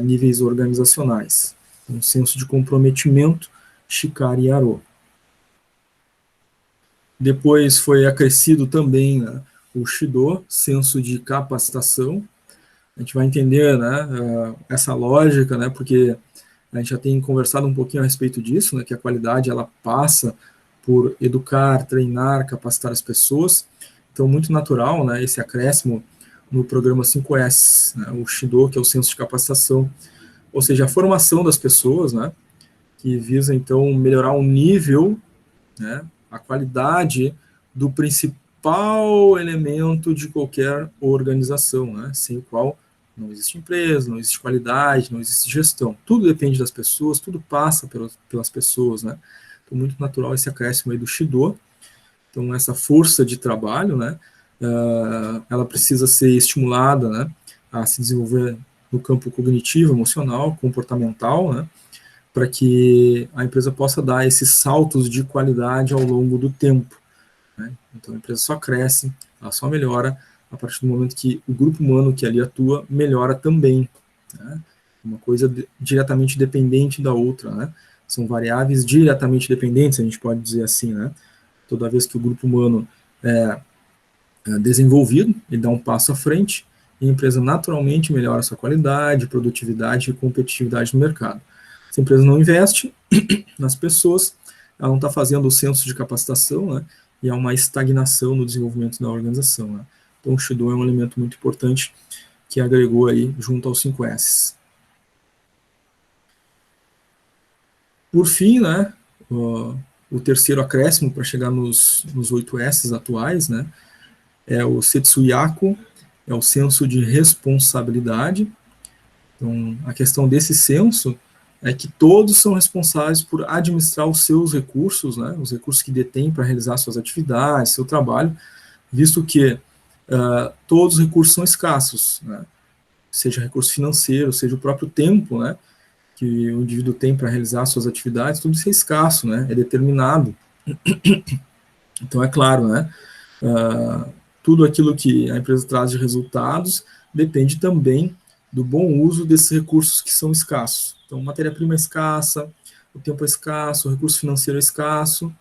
níveis organizacionais. Um senso de comprometimento, Shikari Aro. Depois foi acrescido também, né, o Shido, senso de capacitação. A gente vai entender, né, essa lógica, né, porque a gente já tem conversado um pouquinho a respeito disso, né, que a qualidade ela passa por educar, treinar, capacitar as pessoas. Então, muito natural, né, esse acréscimo no programa 5S, né, o Shido, que é o senso de capacitação, ou seja, a formação das pessoas, né, que visa, então, melhorar o nível, né, a qualidade do principal elemento de qualquer organização, né, sem o qual não existe empresa, não existe qualidade, não existe gestão. Tudo depende das pessoas, tudo passa pelas pessoas, né. Então, muito natural esse acréscimo aí do Shido. Então, essa força de trabalho, né, ela precisa ser estimulada, né, a se desenvolver no campo cognitivo, emocional, comportamental, né, para que a empresa possa dar esses saltos de qualidade ao longo do tempo, né. Então, a empresa só cresce, ela só melhora a partir do momento que o grupo humano que ali atua melhora também, né. Uma coisa diretamente dependente da outra, né. São variáveis diretamente dependentes, a gente pode dizer assim, né. Toda vez que o grupo humano é desenvolvido, ele dá um passo à frente, e a empresa naturalmente melhora a sua qualidade, produtividade e competitividade no mercado. Se a empresa não investe nas pessoas, ela não está fazendo o senso de capacitação, né, e há uma estagnação no desenvolvimento da organização, né. Então, o Shido é um elemento muito importante que agregou aí junto aos 5 S's. Por fim, né, o terceiro acréscimo para chegar nos 8 S's atuais, né, é o Setsuyaku, é o senso de responsabilidade. Então, a questão desse senso é que todos são responsáveis por administrar os seus recursos, né, os recursos que detêm para realizar suas atividades, seu trabalho, visto que todos os recursos são escassos, né, seja recurso financeiro, seja o próprio tempo, né, que o indivíduo tem para realizar suas atividades, tudo isso é escasso, né, é determinado. Então, é claro, né, tudo aquilo que a empresa traz de resultados depende também do bom uso desses recursos que são escassos. Então, matéria-prima é escassa, o tempo é escasso, o recurso financeiro é escasso,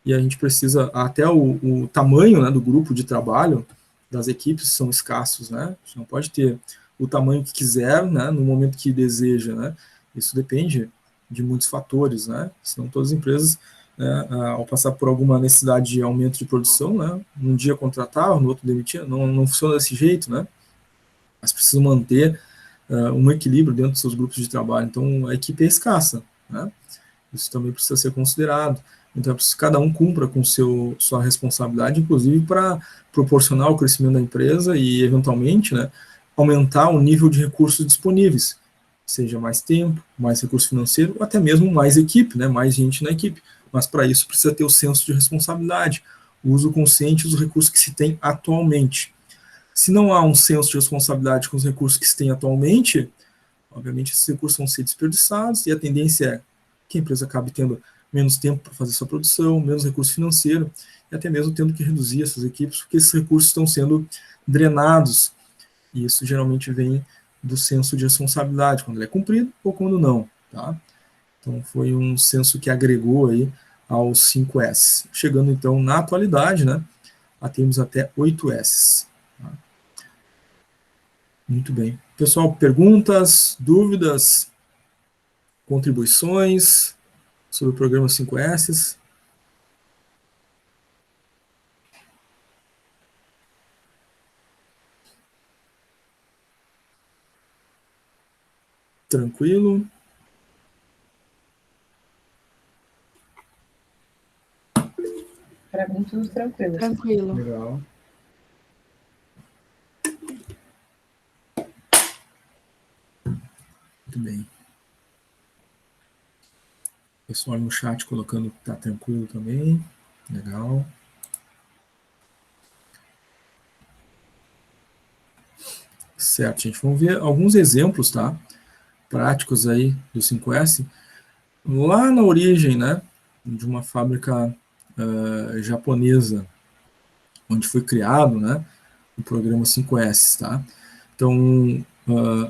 e a gente precisa, até o tamanho, né, do grupo de trabalho, das equipes são escassos, né? A gente não pode ter o tamanho que quiser, né, no momento que deseja, né? Isso depende de muitos fatores, né? Senão todas as empresas, né, ao passar por alguma necessidade de aumento de produção, né, um dia contratar, no outro demitir, não funciona desse jeito, né? Mas precisam manter um equilíbrio dentro dos seus grupos de trabalho. Então, a equipe é escassa, né? Isso também precisa ser considerado. Então, é preciso que cada um cumpra com sua responsabilidade, inclusive para proporcionar o crescimento da empresa e, eventualmente, né, aumentar o nível de recursos disponíveis, seja mais tempo, mais recurso financeiro, ou até mesmo mais equipe, né, mais gente na equipe. Mas, para isso, precisa ter o senso de responsabilidade, o uso consciente dos recursos que se tem atualmente. Se não há um senso de responsabilidade com os recursos que se tem atualmente, obviamente esses recursos vão ser desperdiçados, e a tendência é que a empresa acabe tendo menos tempo para fazer sua produção, menos recurso financeiro, e até mesmo tendo que reduzir essas equipes, porque esses recursos estão sendo drenados, e isso geralmente vem do senso de responsabilidade, quando ele é cumprido ou quando não, tá? Então, foi um senso que agregou aí aos 5 S. Chegando, então, na atualidade, né, temos até 8 S. Tá? Muito bem. Pessoal, perguntas, dúvidas, contribuições sobre o programa 5 S? Tranquilo? Para mim, tudo tranquilo. Tranquilo. Legal. Muito bem. Pessoal no chat colocando que está tranquilo também. Legal. Certo, gente. Vamos ver alguns exemplos, tá? Práticos aí do 5S. Lá na origem, né, de uma fábrica japonesa, onde foi criado, né, o programa 5S, tá? Então,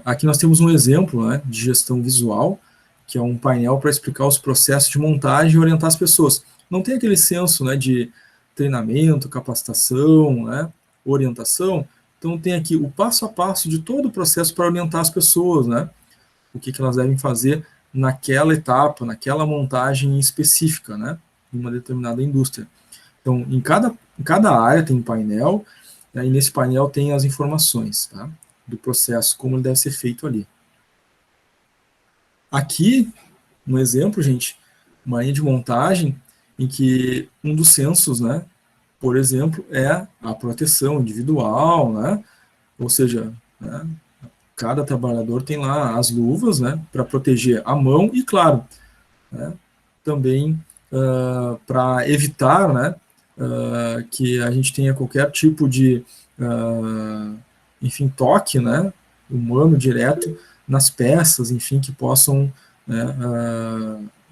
aqui nós temos um exemplo, né, de gestão visual, que é um painel para explicar os processos de montagem e orientar as pessoas. Não tem aquele senso, né, de treinamento, capacitação, né, orientação. Então, tem aqui o passo a passo de todo o processo para orientar as pessoas, né, o que elas devem fazer naquela etapa, naquela montagem específica, né, em uma determinada indústria. Então, em cada área tem um painel, né, e nesse painel tem as informações, tá, do processo, como ele deve ser feito ali. Aqui, um exemplo, gente, uma linha de montagem em que um dos sensos, né, por exemplo, é a proteção individual, né, ou seja, né, cada trabalhador tem lá as luvas, né, para proteger a mão e, claro, né, também para evitar, né, que a gente tenha qualquer tipo de, enfim, toque, né, humano direto nas peças, enfim, que possam, né,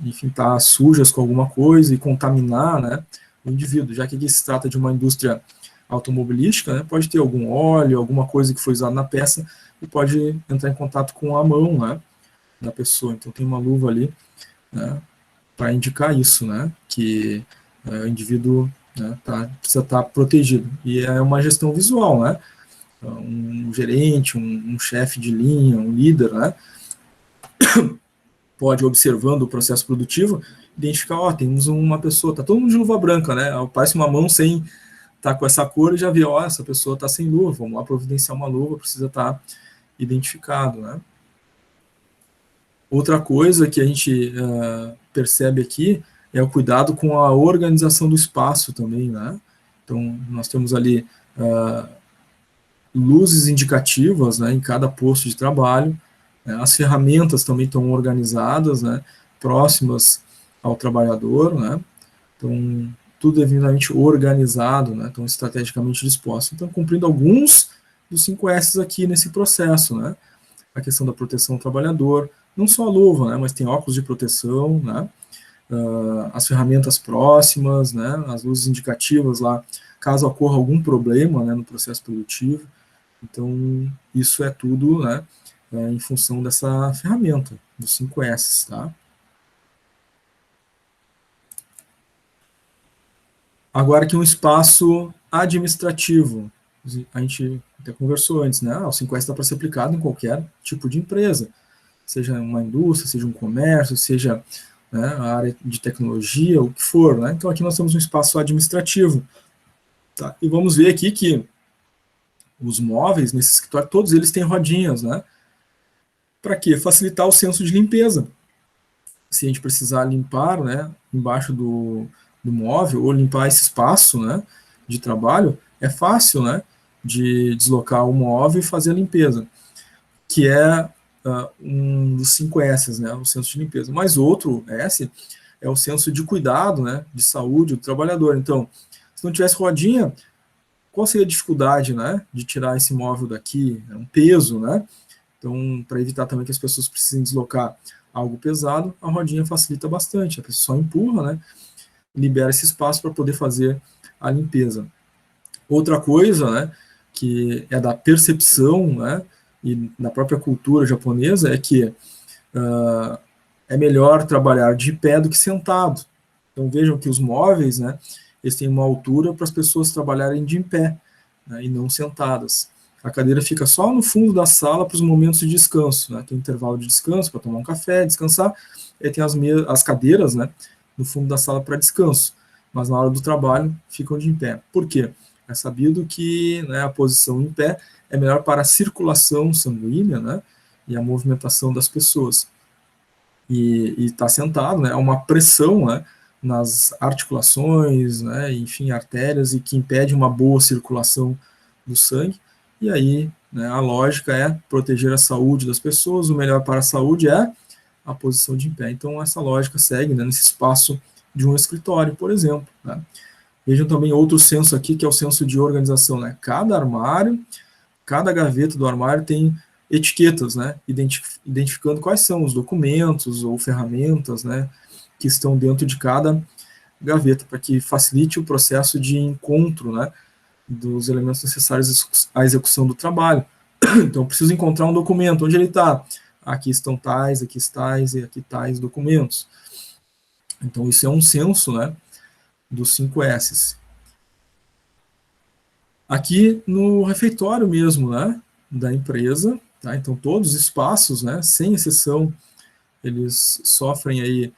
enfim, estar sujas com alguma coisa e contaminar, né, o indivíduo, já que aqui se trata de uma indústria automobilística, né, pode ter algum óleo, alguma coisa que foi usada na peça e pode entrar em contato com a mão, né, da pessoa. Então tem uma luva ali, né, para indicar isso, né, que o indivíduo, né, precisa estar protegido. E é uma gestão visual, né, um gerente, um chefe de linha, um líder, né, pode, observando o processo produtivo, identificar, ó, temos uma pessoa, tá todo mundo de luva branca, né, parece uma mão sem tá com essa cor e já vê, ó, essa pessoa tá sem luva, vamos lá providenciar uma luva, precisa estar identificado, né. Outra coisa que a gente percebe aqui é o cuidado com a organização do espaço também, né. Então, nós temos ali luzes indicativas, né, em cada posto de trabalho, né, as ferramentas também estão organizadas, né, próximas ao trabalhador, né, então, tudo devidamente organizado, né, então estrategicamente disposto. Então, cumprindo alguns dos 5 S's aqui nesse processo, né, a questão da proteção ao trabalhador, não só a luva, né, mas tem óculos de proteção, né, as ferramentas próximas, né, as luzes indicativas lá, caso ocorra algum problema, né, no processo produtivo. Então, isso é tudo, né, em função dessa ferramenta, dos 5 S's, tá? Agora aqui um espaço administrativo. A gente até conversou antes, né? O 5S está para ser aplicado em qualquer tipo de empresa, seja uma indústria, seja um comércio, seja, né, a área de tecnologia, o que for, né? Então aqui nós temos um espaço administrativo. Tá? E vamos ver aqui que os móveis nesse escritório, todos eles têm rodinhas, né? Para quê? Facilitar o senso de limpeza. Se a gente precisar limpar, né, embaixo do móvel, ou limpar esse espaço, né, de trabalho, é fácil, né, de deslocar o móvel e fazer a limpeza, que é um dos 5 S's, né, o senso de limpeza. Mas outro S é o senso de cuidado, né, de saúde do trabalhador. Então, se não tivesse rodinha, qual seria a dificuldade, né, de tirar esse móvel daqui? É um peso, né? Então, para evitar também que as pessoas precisem deslocar algo pesado, a rodinha facilita bastante. A pessoa só empurra, né, libera esse espaço para poder fazer a limpeza. Outra coisa, né, que é da percepção, né, e da própria cultura japonesa, é que é melhor trabalhar de pé do que sentado. Então vejam que os móveis, né, eles têm uma altura para as pessoas trabalharem de pé, né, e não sentadas. A cadeira fica só no fundo da sala para os momentos de descanso, né, tem intervalo de descanso para tomar um café, descansar, e tem as cadeiras, né, no fundo da sala para descanso, mas na hora do trabalho ficam de pé. Por quê? É sabido que, né, a posição em pé é melhor para a circulação sanguínea, né, e a movimentação das pessoas. E estar sentado, né, é uma pressão, né, nas articulações, né, enfim, artérias, e que impede uma boa circulação do sangue. E aí, né, a lógica é proteger a saúde das pessoas, o melhor para a saúde é a posição de pé. Então, essa lógica segue, né, nesse espaço de um escritório, por exemplo, né. Vejam também outro senso aqui, que é o senso de organização, né. Cada armário, cada gaveta do armário tem etiquetas, né, identificando quais são os documentos ou ferramentas, né, que estão dentro de cada gaveta, para que facilite o processo de encontro, né, dos elementos necessários à execução do trabalho. Então, eu preciso encontrar um documento, onde ele está? Aqui estão tais, aqui tais e aqui tais documentos. Então, isso é um senso, né, dos 5 S's. Aqui no refeitório mesmo, né, da empresa, tá? Então, todos os espaços, né, sem exceção, eles sofrem aí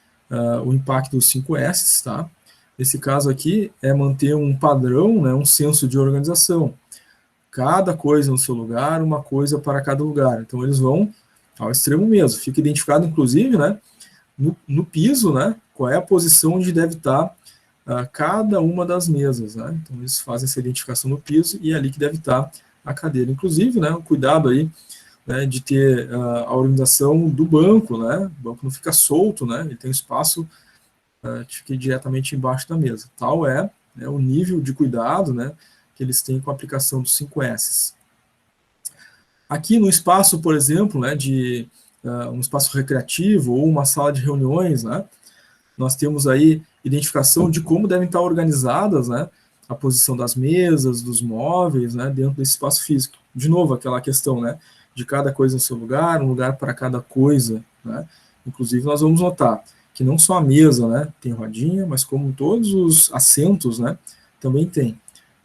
o impacto dos 5 S's, tá? Nesse caso aqui, é manter um padrão, né, um senso de organização. Cada coisa no seu lugar, uma coisa para cada lugar. Então, eles vão ao extremo mesmo. Fica identificado, inclusive, né, no piso, né, qual é a posição onde deve estar cada uma das mesas, né? Então eles fazem essa identificação no piso e é ali que deve estar a cadeira. Inclusive, né, o cuidado aí, né, de ter a organização do banco, né? O banco não fica solto, né? Ele tem espaço que fica diretamente embaixo da mesa. Tal é, né, o nível de cuidado, né, que eles têm com a aplicação dos 5S. Aqui no espaço, por exemplo, né, de um espaço recreativo ou uma sala de reuniões, né, nós temos aí identificação de como devem estar organizadas, né, a posição das mesas, dos móveis, né, dentro desse espaço físico. De novo, aquela questão, né, de cada coisa no seu lugar, um lugar para cada coisa, né. Inclusive, nós vamos notar que não só a mesa, né, tem rodinha, mas como todos os assentos, né, também tem.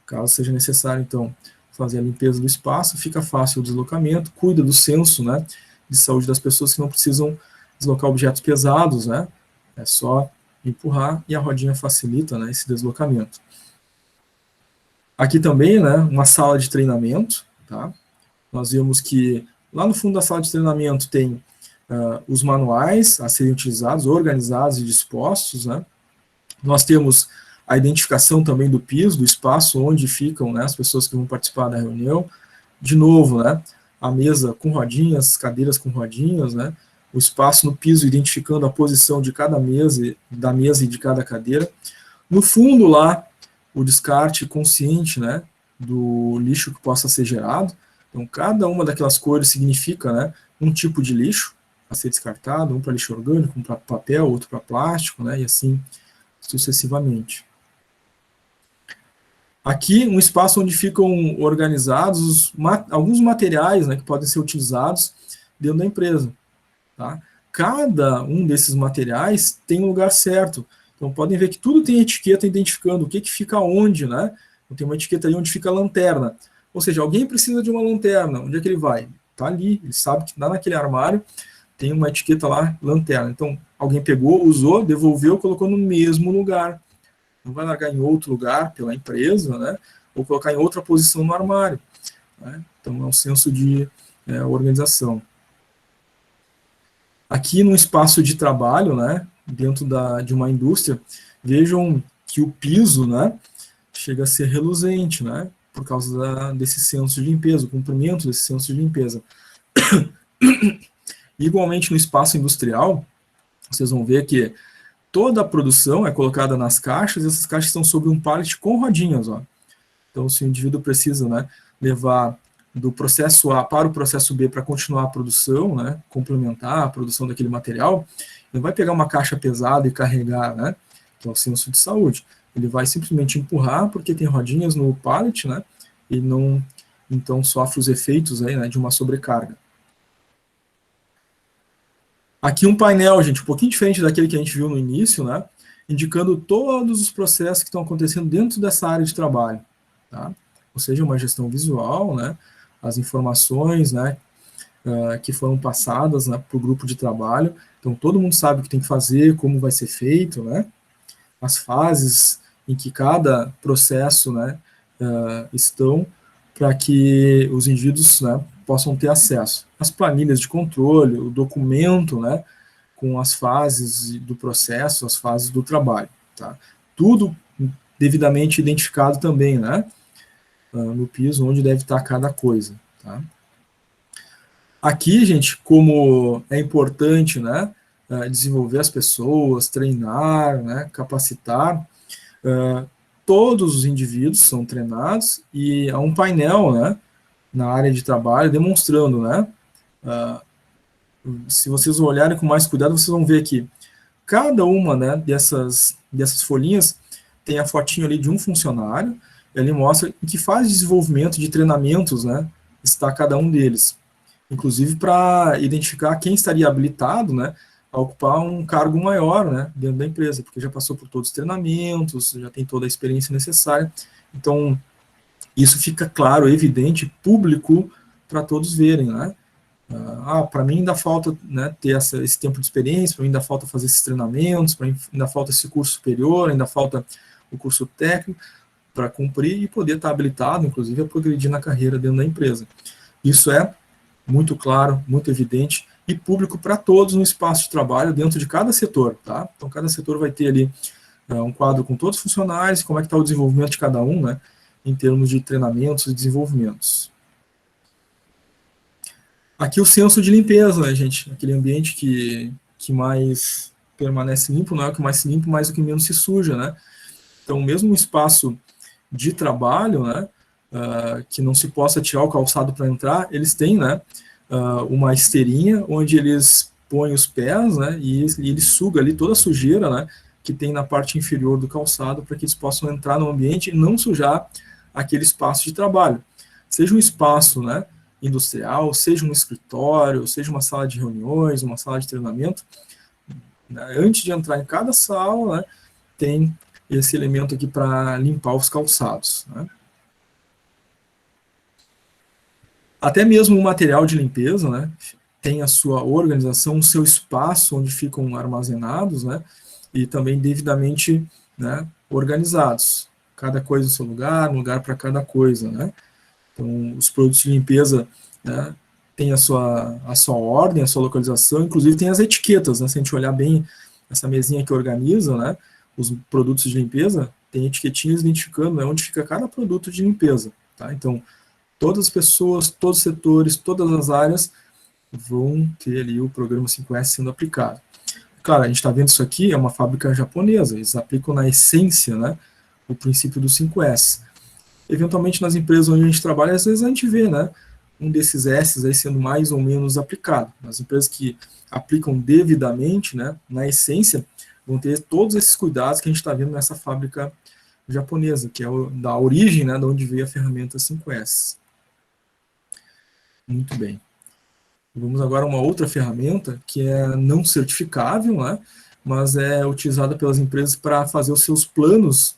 Caso seja necessário, então, fazer a limpeza do espaço, fica fácil o deslocamento, cuida do senso, né, de saúde das pessoas que não precisam deslocar objetos pesados, né, é só empurrar e a rodinha facilita, né, esse deslocamento. Aqui também, né, uma sala de treinamento, tá? Nós vemos que lá no fundo da sala de treinamento tem os manuais a serem utilizados, organizados e dispostos, né? Nós temos a identificação também do piso, do espaço onde ficam, né, as pessoas que vão participar da reunião. De novo, né, a mesa com rodinhas, cadeiras com rodinhas, né, o espaço no piso identificando a posição de cada mesa, da mesa e de cada cadeira. No fundo lá, o descarte consciente, né, do lixo que possa ser gerado. Então, cada uma daquelas cores significa, né, um tipo de lixo a ser descartado, um para lixo orgânico, um para papel, outro para plástico, né, e assim sucessivamente. Aqui, um espaço onde ficam organizados alguns materiais, né, que podem ser utilizados dentro da empresa. Tá? Cada um desses materiais tem um lugar certo. Então, podem ver que tudo tem etiqueta identificando o que fica onde, né? Então, tem uma etiqueta ali onde fica a lanterna. Ou seja, alguém precisa de uma lanterna. Onde é que ele vai? Está ali, ele sabe que lá naquele armário tem uma etiqueta lá, lanterna. Então, alguém pegou, usou, devolveu, colocou no mesmo lugar. Não vai largar em outro lugar pela empresa, né? Ou colocar em outra posição no armário. Né? Então, é um senso de organização. Aqui no espaço de trabalho, né, dentro de uma indústria, vejam que o piso, né, chega a ser reluzente, né, por causa desse senso de limpeza, o cumprimento desse senso de limpeza. Igualmente no espaço industrial, vocês vão ver que toda a produção é colocada nas caixas, e essas caixas estão sobre um pallet com rodinhas, ó. Então, se o indivíduo precisa, né, levar do processo A para o processo B para continuar a produção, né, complementar a produção daquele material, ele vai pegar uma caixa pesada e carregar, né, que é o senso de saúde. Ele vai simplesmente empurrar, porque tem rodinhas no pallet, né, e não, então, sofre os efeitos aí, né, de uma sobrecarga. Aqui um painel, gente, um pouquinho diferente daquele que a gente viu no início, né, indicando todos os processos que estão acontecendo dentro dessa área de trabalho, tá? Ou seja, uma gestão visual, né, as informações, né, que foram passadas, né, para o grupo de trabalho. Então, todo mundo sabe o que tem que fazer, como vai ser feito, né, as fases em que cada processo, né, estão, para que os indivíduos, né, possam ter acesso. As planilhas de controle, o documento, né, com as fases do processo, as fases do trabalho. Tá? Tudo devidamente identificado também, né, no piso, onde deve estar cada coisa. Tá? Aqui, gente, como é importante, né, desenvolver as pessoas, treinar, né, capacitar, todos os indivíduos são treinados e há um painel, né, na área de trabalho demonstrando, né, se vocês olharem com mais cuidado, vocês vão ver que cada uma, né, dessas folhinhas tem a fotinho ali de um funcionário. Ele mostra em que fase de desenvolvimento de treinamentos, né, está cada um deles. Inclusive para identificar quem estaria habilitado, né, a ocupar um cargo maior, né, dentro da empresa, porque já passou por todos os treinamentos, já tem toda a experiência necessária. Então, isso fica claro, evidente, público, para todos verem, né. Para mim ainda falta, né, ter esse tempo de experiência, para mim ainda falta fazer esses treinamentos, para mim ainda falta esse curso superior, ainda falta o curso técnico, para cumprir e poder estar habilitado, inclusive, a progredir na carreira dentro da empresa. Isso é muito claro, muito evidente e público para todos no espaço de trabalho dentro de cada setor, tá? Então, cada setor vai ter ali um quadro com todos os funcionários, como é que está o desenvolvimento de cada um, né, em termos de treinamentos e desenvolvimentos. Aqui o senso de limpeza, né, gente? Aquele ambiente que mais permanece limpo, não é o que mais se limpa, mas o que menos se suja, né? Então, mesmo um espaço de trabalho, né, que não se possa tirar o calçado para entrar, eles têm, né, uma esteirinha onde eles põem os pés, né, e eles sugam ali toda a sujeira, né, que tem na parte inferior do calçado para que eles possam entrar no ambiente e não sujar aquele espaço de trabalho. Seja um espaço, né, industrial, seja um escritório, seja uma sala de reuniões, uma sala de treinamento, né, antes de entrar em cada sala, né, tem esse elemento aqui para limpar os calçados, né. Até mesmo o material de limpeza, né, tem a sua organização, o seu espaço onde ficam armazenados, né, e também devidamente, né, organizados. Cada coisa no seu lugar, um lugar para cada coisa, né. Então, os produtos de limpeza, né, tem a sua ordem, a sua localização, inclusive tem as etiquetas, né, se a gente olhar bem essa mesinha que organiza, né, os produtos de limpeza, tem etiquetinhas identificando, né, onde fica cada produto de limpeza, tá? Então, todas as pessoas, todos os setores, todas as áreas vão ter ali o programa 5S sendo aplicado. Claro, a gente está vendo isso aqui, é uma fábrica japonesa, eles aplicam na essência, né, o princípio do 5S. Eventualmente, nas empresas onde a gente trabalha, às vezes a gente vê, né, um desses S's aí sendo mais ou menos aplicado. Nas empresas que aplicam devidamente, né, na essência, vão ter todos esses cuidados que a gente está vendo nessa fábrica japonesa, que é da origem, né, de onde veio a ferramenta 5S. Muito bem. Vamos agora a uma outra ferramenta que é não certificável, né, mas é utilizada pelas empresas para fazer os seus planos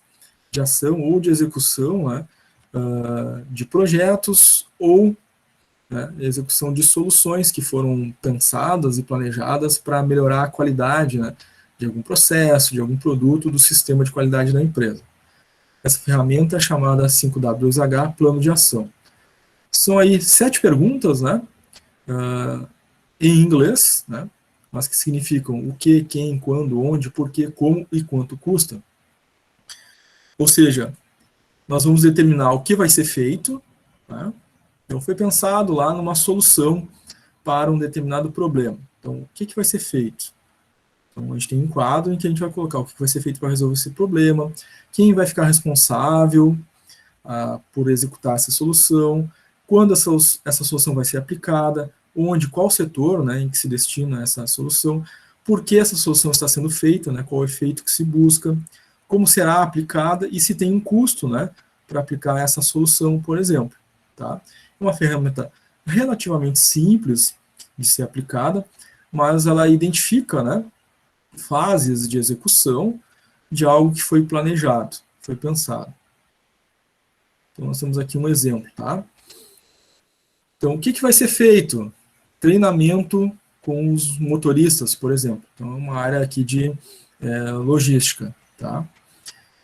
de ação ou de execução, né, de projetos ou, né, execução de soluções que foram pensadas e planejadas para melhorar a qualidade, né, de algum processo, de algum produto do sistema de qualidade da empresa. Essa ferramenta é chamada 5W2H, Plano de Ação. São aí 7 perguntas, né, em inglês, né, mas que significam o que, quem, quando, onde, porquê, como e quanto custa. Ou seja, nós vamos determinar o que vai ser feito, né? Então, foi pensado lá numa solução para um determinado problema. Então, o que vai ser feito? Então, a gente tem um quadro em que a gente vai colocar o que vai ser feito para resolver esse problema, quem vai ficar responsável por executar essa solução, quando essa solução vai ser aplicada, onde, qual setor, né, em que se destina essa solução, por que essa solução está sendo feita, né, qual o efeito que se busca, como será aplicada e se tem um custo, né, para aplicar essa solução, por exemplo. Tá? É uma ferramenta relativamente simples de ser aplicada, mas ela identifica, né, fases de execução de algo que foi planejado, foi pensado. Então, nós temos aqui um exemplo. Tá? Então, o que vai ser feito? Treinamento com os motoristas, por exemplo. Então, é uma área aqui de logística. Tá?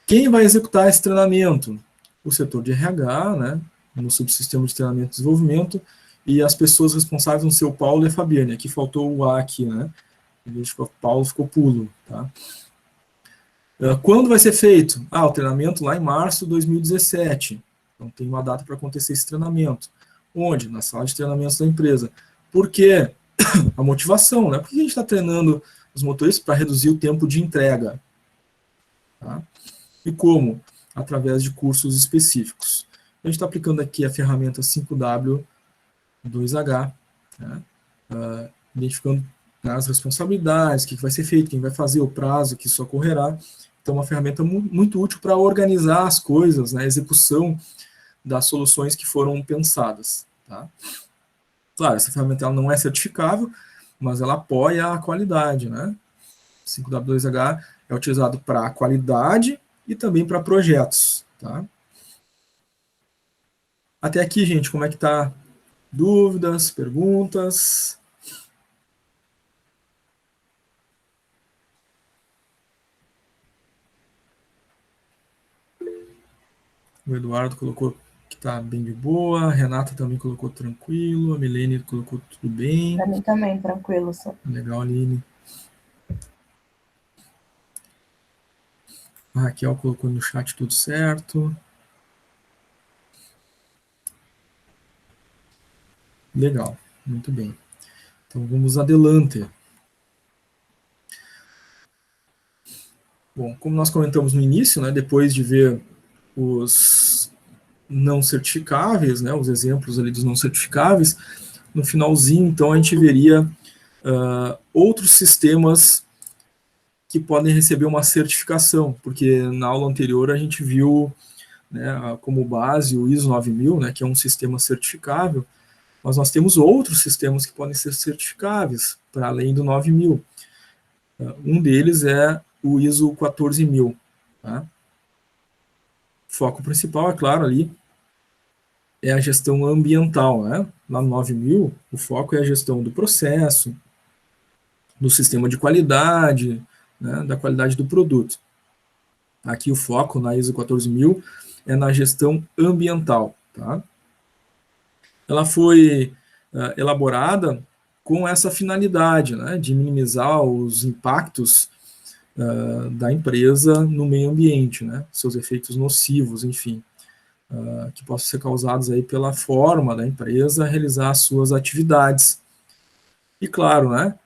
Quem vai executar esse treinamento? O setor de RH, né, no subsistema de treinamento e desenvolvimento, e as pessoas responsáveis vão ser o Paulo e a Fabiane. Aqui faltou o A aqui, né? Em vez de Paulo, ficou pulo. Tá? Quando vai ser feito? O treinamento lá em março de 2017. Então, tem uma data para acontecer esse treinamento. Onde? Na sala de treinamentos da empresa. Por quê? A motivação, né? Por que a gente está treinando os motoristas? Para reduzir o tempo de entrega. Tá? E como? Através de cursos específicos. A gente está aplicando aqui a ferramenta 5W2H, né? Identificando as responsabilidades, o que vai ser feito, quem vai fazer, o prazo que isso ocorrerá. Então, uma ferramenta muito útil para organizar as coisas, né? A execução das soluções que foram pensadas. Tá? Claro, essa ferramenta ela não é certificável, mas ela apoia a qualidade. Né? 5W2H é utilizado para a qualidade e também para projetos. Tá? Até aqui, gente, como é que tá? Dúvidas, perguntas? O Eduardo colocou que tá bem de boa, a Renata também colocou tranquilo, a Milene colocou tudo bem. Para mim também, tranquilo. Só. Legal, Aline. A Raquel colocou no chat tudo certo. Legal, muito bem. Então vamos adelante. Bom, como nós comentamos no início, né, depois de ver os não certificáveis, né, os exemplos ali dos não certificáveis, no finalzinho, então, a gente veria outros sistemas que podem receber uma certificação, porque na aula anterior a gente viu, né, como base o ISO 9000, né, que é um sistema certificável, mas nós temos outros sistemas que podem ser certificáveis, para além do 9000. Um deles é o ISO 14000. Tá? O foco principal, é claro, ali é a gestão ambiental. Né? Lá no 9000, o foco é a gestão do processo, do sistema de qualidade, né, da qualidade do produto. Aqui o foco na ISO 14000 é na gestão ambiental. Tá? Ela foi elaborada com essa finalidade, né, de minimizar os impactos da empresa no meio ambiente, né, seus efeitos nocivos, enfim, que possam ser causados aí pela forma da empresa realizar as suas atividades. E claro, né,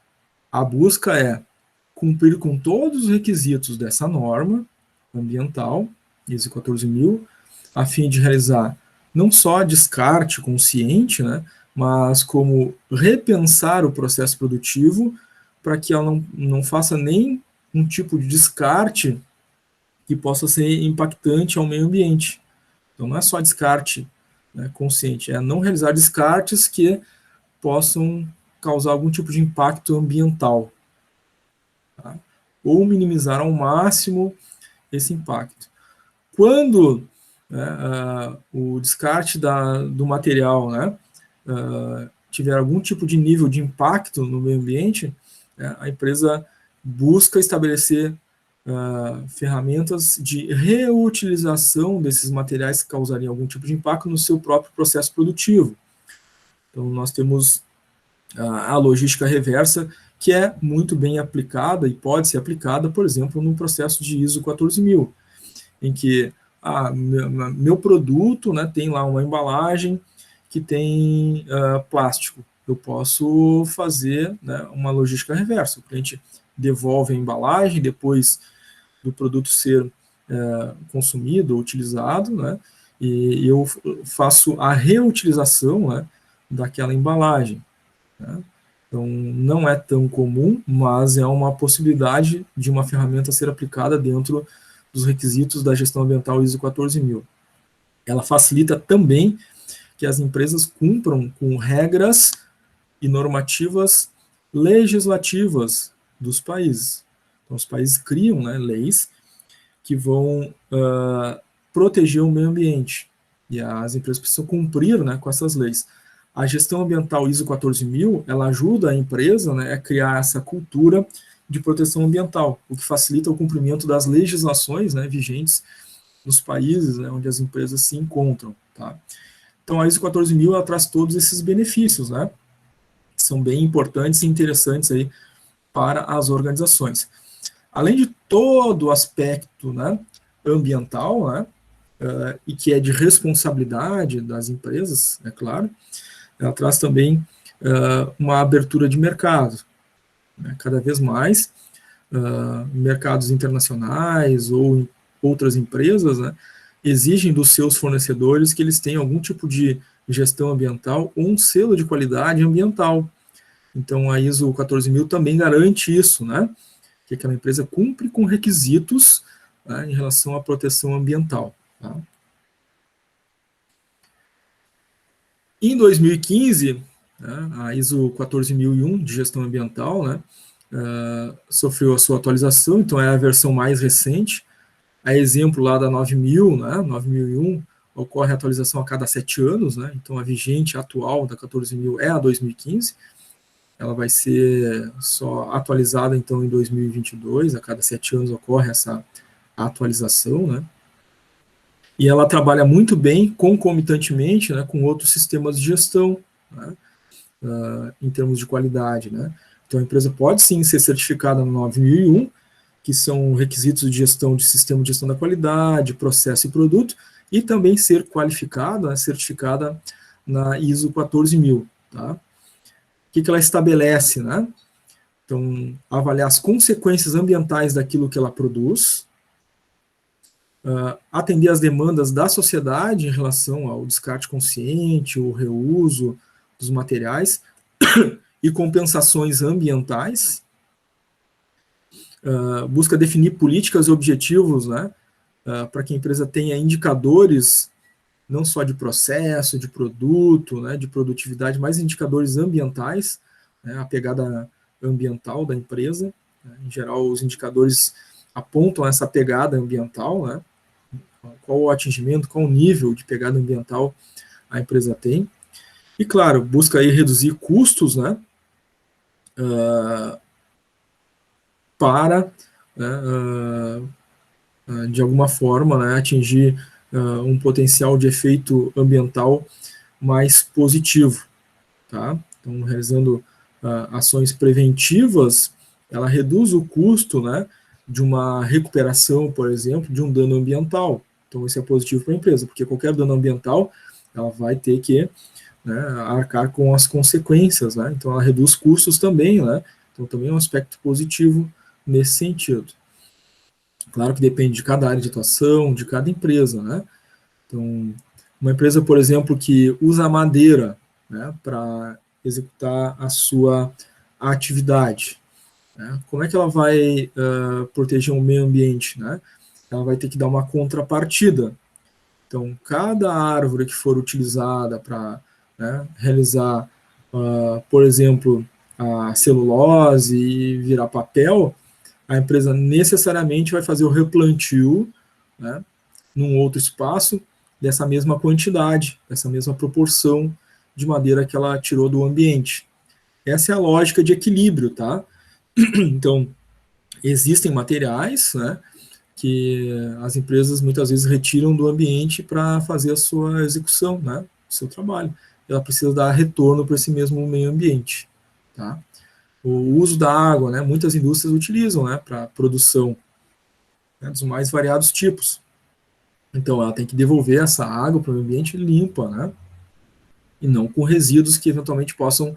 a busca é cumprir com todos os requisitos dessa norma ambiental, ISO 14000, a fim de realizar não só descarte consciente, né, mas como repensar o processo produtivo para que ela não faça nem um tipo de descarte que possa ser impactante ao meio ambiente. Então, não é só descarte, né, consciente, é não realizar descartes que possam causar algum tipo de impacto ambiental, tá? Ou minimizar ao máximo esse impacto. Quando o descarte do material, né, tiver algum tipo de nível de impacto no meio ambiente, a empresa busca estabelecer ferramentas de reutilização desses materiais que causariam algum tipo de impacto no seu próprio processo produtivo. Então, nós temos a logística reversa, que é muito bem aplicada e pode ser aplicada, por exemplo, no processo de ISO 14000, em que meu produto, né, tem lá uma embalagem que tem plástico. Eu posso fazer, né, uma logística reversa. O cliente devolve a embalagem depois do produto ser consumido ou utilizado, né, e eu faço a reutilização, né, daquela embalagem. Né. Então, não é tão comum, mas é uma possibilidade de uma ferramenta ser aplicada dentro dos requisitos da gestão ambiental ISO 14000. Ela facilita também que as empresas cumpram com regras e normativas legislativas dos países. Então, os países criam, né, leis que vão proteger o meio ambiente, e as empresas precisam cumprir, né, com essas leis. A gestão ambiental ISO 14000, ela ajuda a empresa, né, a criar essa cultura de proteção ambiental, o que facilita o cumprimento das legislações, né, vigentes nos países, né, onde as empresas se encontram. Tá? Então, a ISO 14000 ela traz todos esses benefícios, né, que são bem importantes e interessantes aí para as organizações. Além de todo o aspecto, né, ambiental, né, e que é de responsabilidade das empresas, é claro, ela traz também uma abertura de mercado. Né, cada vez mais, mercados internacionais ou outras empresas, né, exigem dos seus fornecedores que eles tenham algum tipo de gestão ambiental ou um selo de qualidade ambiental. Então, a ISO 14000 também garante isso, né, que aquela empresa cumpre com requisitos, né, em relação à proteção ambiental. Tá? Em 2015, né, a ISO 14001 de gestão ambiental, né, sofreu a sua atualização, então é a versão mais recente. A exemplo lá da 9000, né, 9001, ocorre a atualização a cada 7 anos, né, então a vigente atual da 14000 é a 2015. Ela vai ser só atualizada, então, em 2022, a cada 7 anos ocorre essa atualização, né? e ela trabalha muito bem concomitantemente, né, com outros sistemas de gestão, né, em termos de qualidade, né. Então a empresa pode sim ser certificada no 9001, que são requisitos de gestão de sistema de gestão da qualidade, processo e produto, e também ser qualificada, né, certificada na ISO 14000, tá? O que ela estabelece, né? Então, avaliar as consequências ambientais daquilo que ela produz, atender às demandas da sociedade em relação ao descarte consciente, o reuso dos materiais e compensações ambientais, busca definir políticas e objetivos, né, para que a empresa tenha indicadores não só de processo, de produto, né, de produtividade, mas indicadores ambientais, né, a pegada ambiental da empresa. Né, em geral, os indicadores apontam essa pegada ambiental, né, qual o atingimento, qual o nível de pegada ambiental a empresa tem. E, claro, busca aí reduzir custos, né, para, né, de alguma forma, né, atingir um potencial de efeito ambiental mais positivo, tá? Então, realizando ações preventivas, ela reduz o custo, né, de uma recuperação, por exemplo, de um dano ambiental. Então, isso é positivo para a empresa, porque qualquer dano ambiental, ela vai ter que, né, arcar com as consequências, né? Então, ela reduz custos também, né? Então, também é um aspecto positivo nesse sentido. Claro que depende de cada área de atuação, de cada empresa, né? Então, uma empresa, por exemplo, que usa madeira, né, para executar a sua atividade, né, como é que ela vai proteger o meio ambiente, né? Ela vai ter que dar uma contrapartida. Então, cada árvore que for utilizada para, né, realizar, por exemplo, a celulose e virar papel, a empresa necessariamente vai fazer o replantio, né, num outro espaço, dessa mesma quantidade, dessa mesma proporção de madeira que ela tirou do ambiente. Essa é a lógica de equilíbrio, tá? Então, existem materiais, né, que as empresas muitas vezes retiram do ambiente para fazer a sua execução, né, o seu trabalho. Ela precisa dar retorno para esse mesmo meio ambiente, tá? O uso da água, né, muitas indústrias utilizam, né, para produção, né, dos mais variados tipos. Então, ela tem que devolver essa água para o ambiente limpa, né? E não com resíduos que eventualmente possam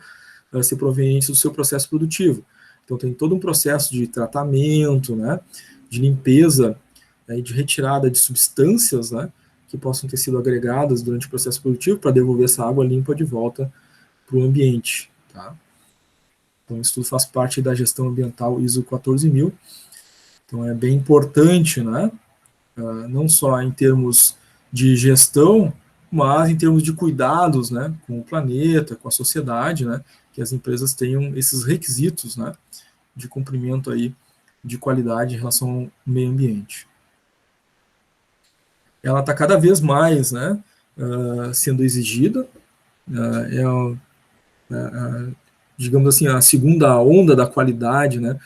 ser provenientes do seu processo produtivo. Então, tem todo um processo de tratamento, né? De limpeza, né, e de retirada de substâncias, né? Que possam ter sido agregadas durante o processo produtivo para devolver essa água limpa de volta para o ambiente, tá? Então, isso tudo faz parte da gestão ambiental ISO 14000. Então, é bem importante, né? Não só em termos de gestão, mas em termos de cuidados, né, com o planeta, com a sociedade, né, que as empresas tenham esses requisitos, né, de cumprimento aí de qualidade em relação ao meio ambiente. Ela está cada vez mais, né, sendo exigida, digamos assim, a segunda onda da qualidade, né,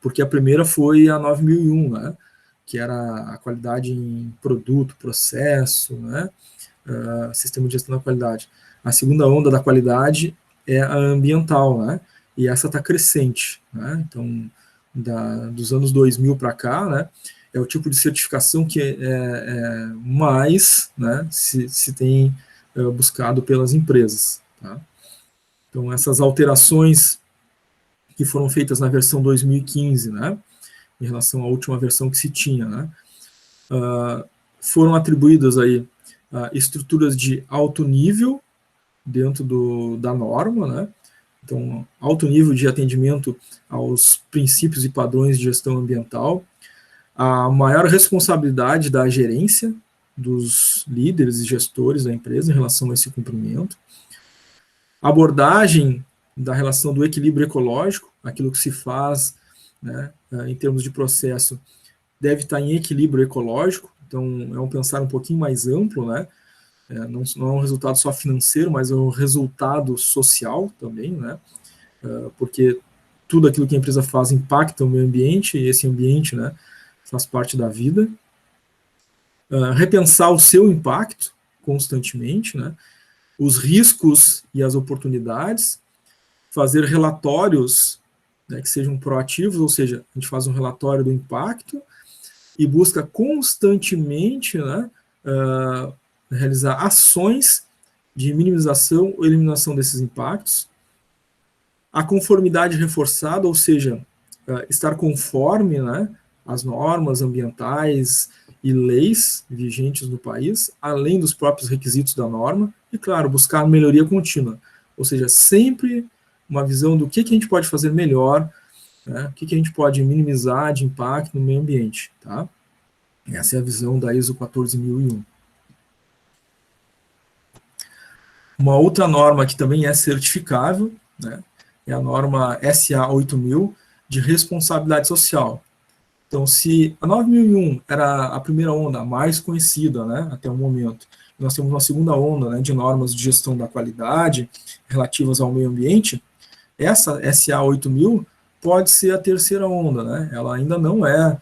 porque a primeira foi a 9001, né, que era a qualidade em produto, processo, né, sistema de gestão da qualidade. A segunda onda da qualidade é a ambiental, né, e essa está crescente, né, então, dos anos 2000 para cá, né, é o tipo de certificação que mais, né, se tem buscado pelas empresas, tá? Então, essas alterações que foram feitas na versão 2015, né, em relação à última versão que se tinha, né, foram atribuídas aí estruturas de alto nível dentro da norma, né, então alto nível de atendimento aos princípios e padrões de gestão ambiental, a maior responsabilidade da gerência dos líderes e gestores da empresa em relação a esse cumprimento, abordagem da relação do equilíbrio ecológico, aquilo que se faz, né, em termos de processo, deve estar em equilíbrio ecológico, então é um pensar um pouquinho mais amplo, né, não é um resultado só financeiro, mas é um resultado social também, né, porque tudo aquilo que a empresa faz impacta o meio ambiente, e esse ambiente, né, faz parte da vida. repensar o seu impacto constantemente, né? Os riscos e as oportunidades, fazer relatórios, né, que sejam proativos, ou seja, a gente faz um relatório do impacto e busca constantemente, né, realizar ações de minimização ou eliminação desses impactos. A conformidade reforçada, ou seja, estar conforme, né, as normas ambientais e leis vigentes no país, além dos próprios requisitos da norma, e, claro, buscar melhoria contínua, ou seja, sempre uma visão do que a gente pode fazer melhor, né, o que a gente pode minimizar de impacto no meio ambiente, tá? Essa é a visão da ISO 14001. Uma outra norma que também é certificável, né, é a norma SA 8000 de responsabilidade social. Então, se a 9001 era a primeira onda, a mais conhecida, né, até o momento, nós temos uma segunda onda, né, de normas de gestão da qualidade relativas ao meio ambiente, essa SA 8000 pode ser a terceira onda, né, ela ainda não é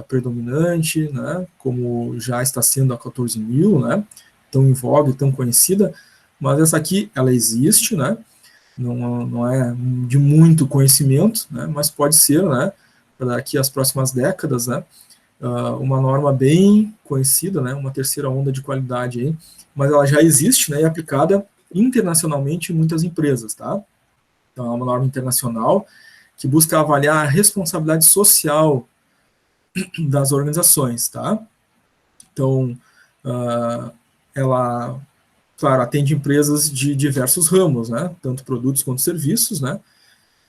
predominante, né, como já está sendo a 14000, né, tão em voga e tão conhecida, mas essa aqui, ela existe, né, não é de muito conhecimento, né, mas pode ser, né, daqui às próximas décadas, né, uma norma bem conhecida, né, uma terceira onda de qualidade aí, mas ela já existe, né, e é aplicada internacionalmente em muitas empresas, tá? Então, é uma norma internacional que busca avaliar a responsabilidade social das organizações, tá? Então, ela, claro, atende empresas de diversos ramos, né, tanto produtos quanto serviços, né,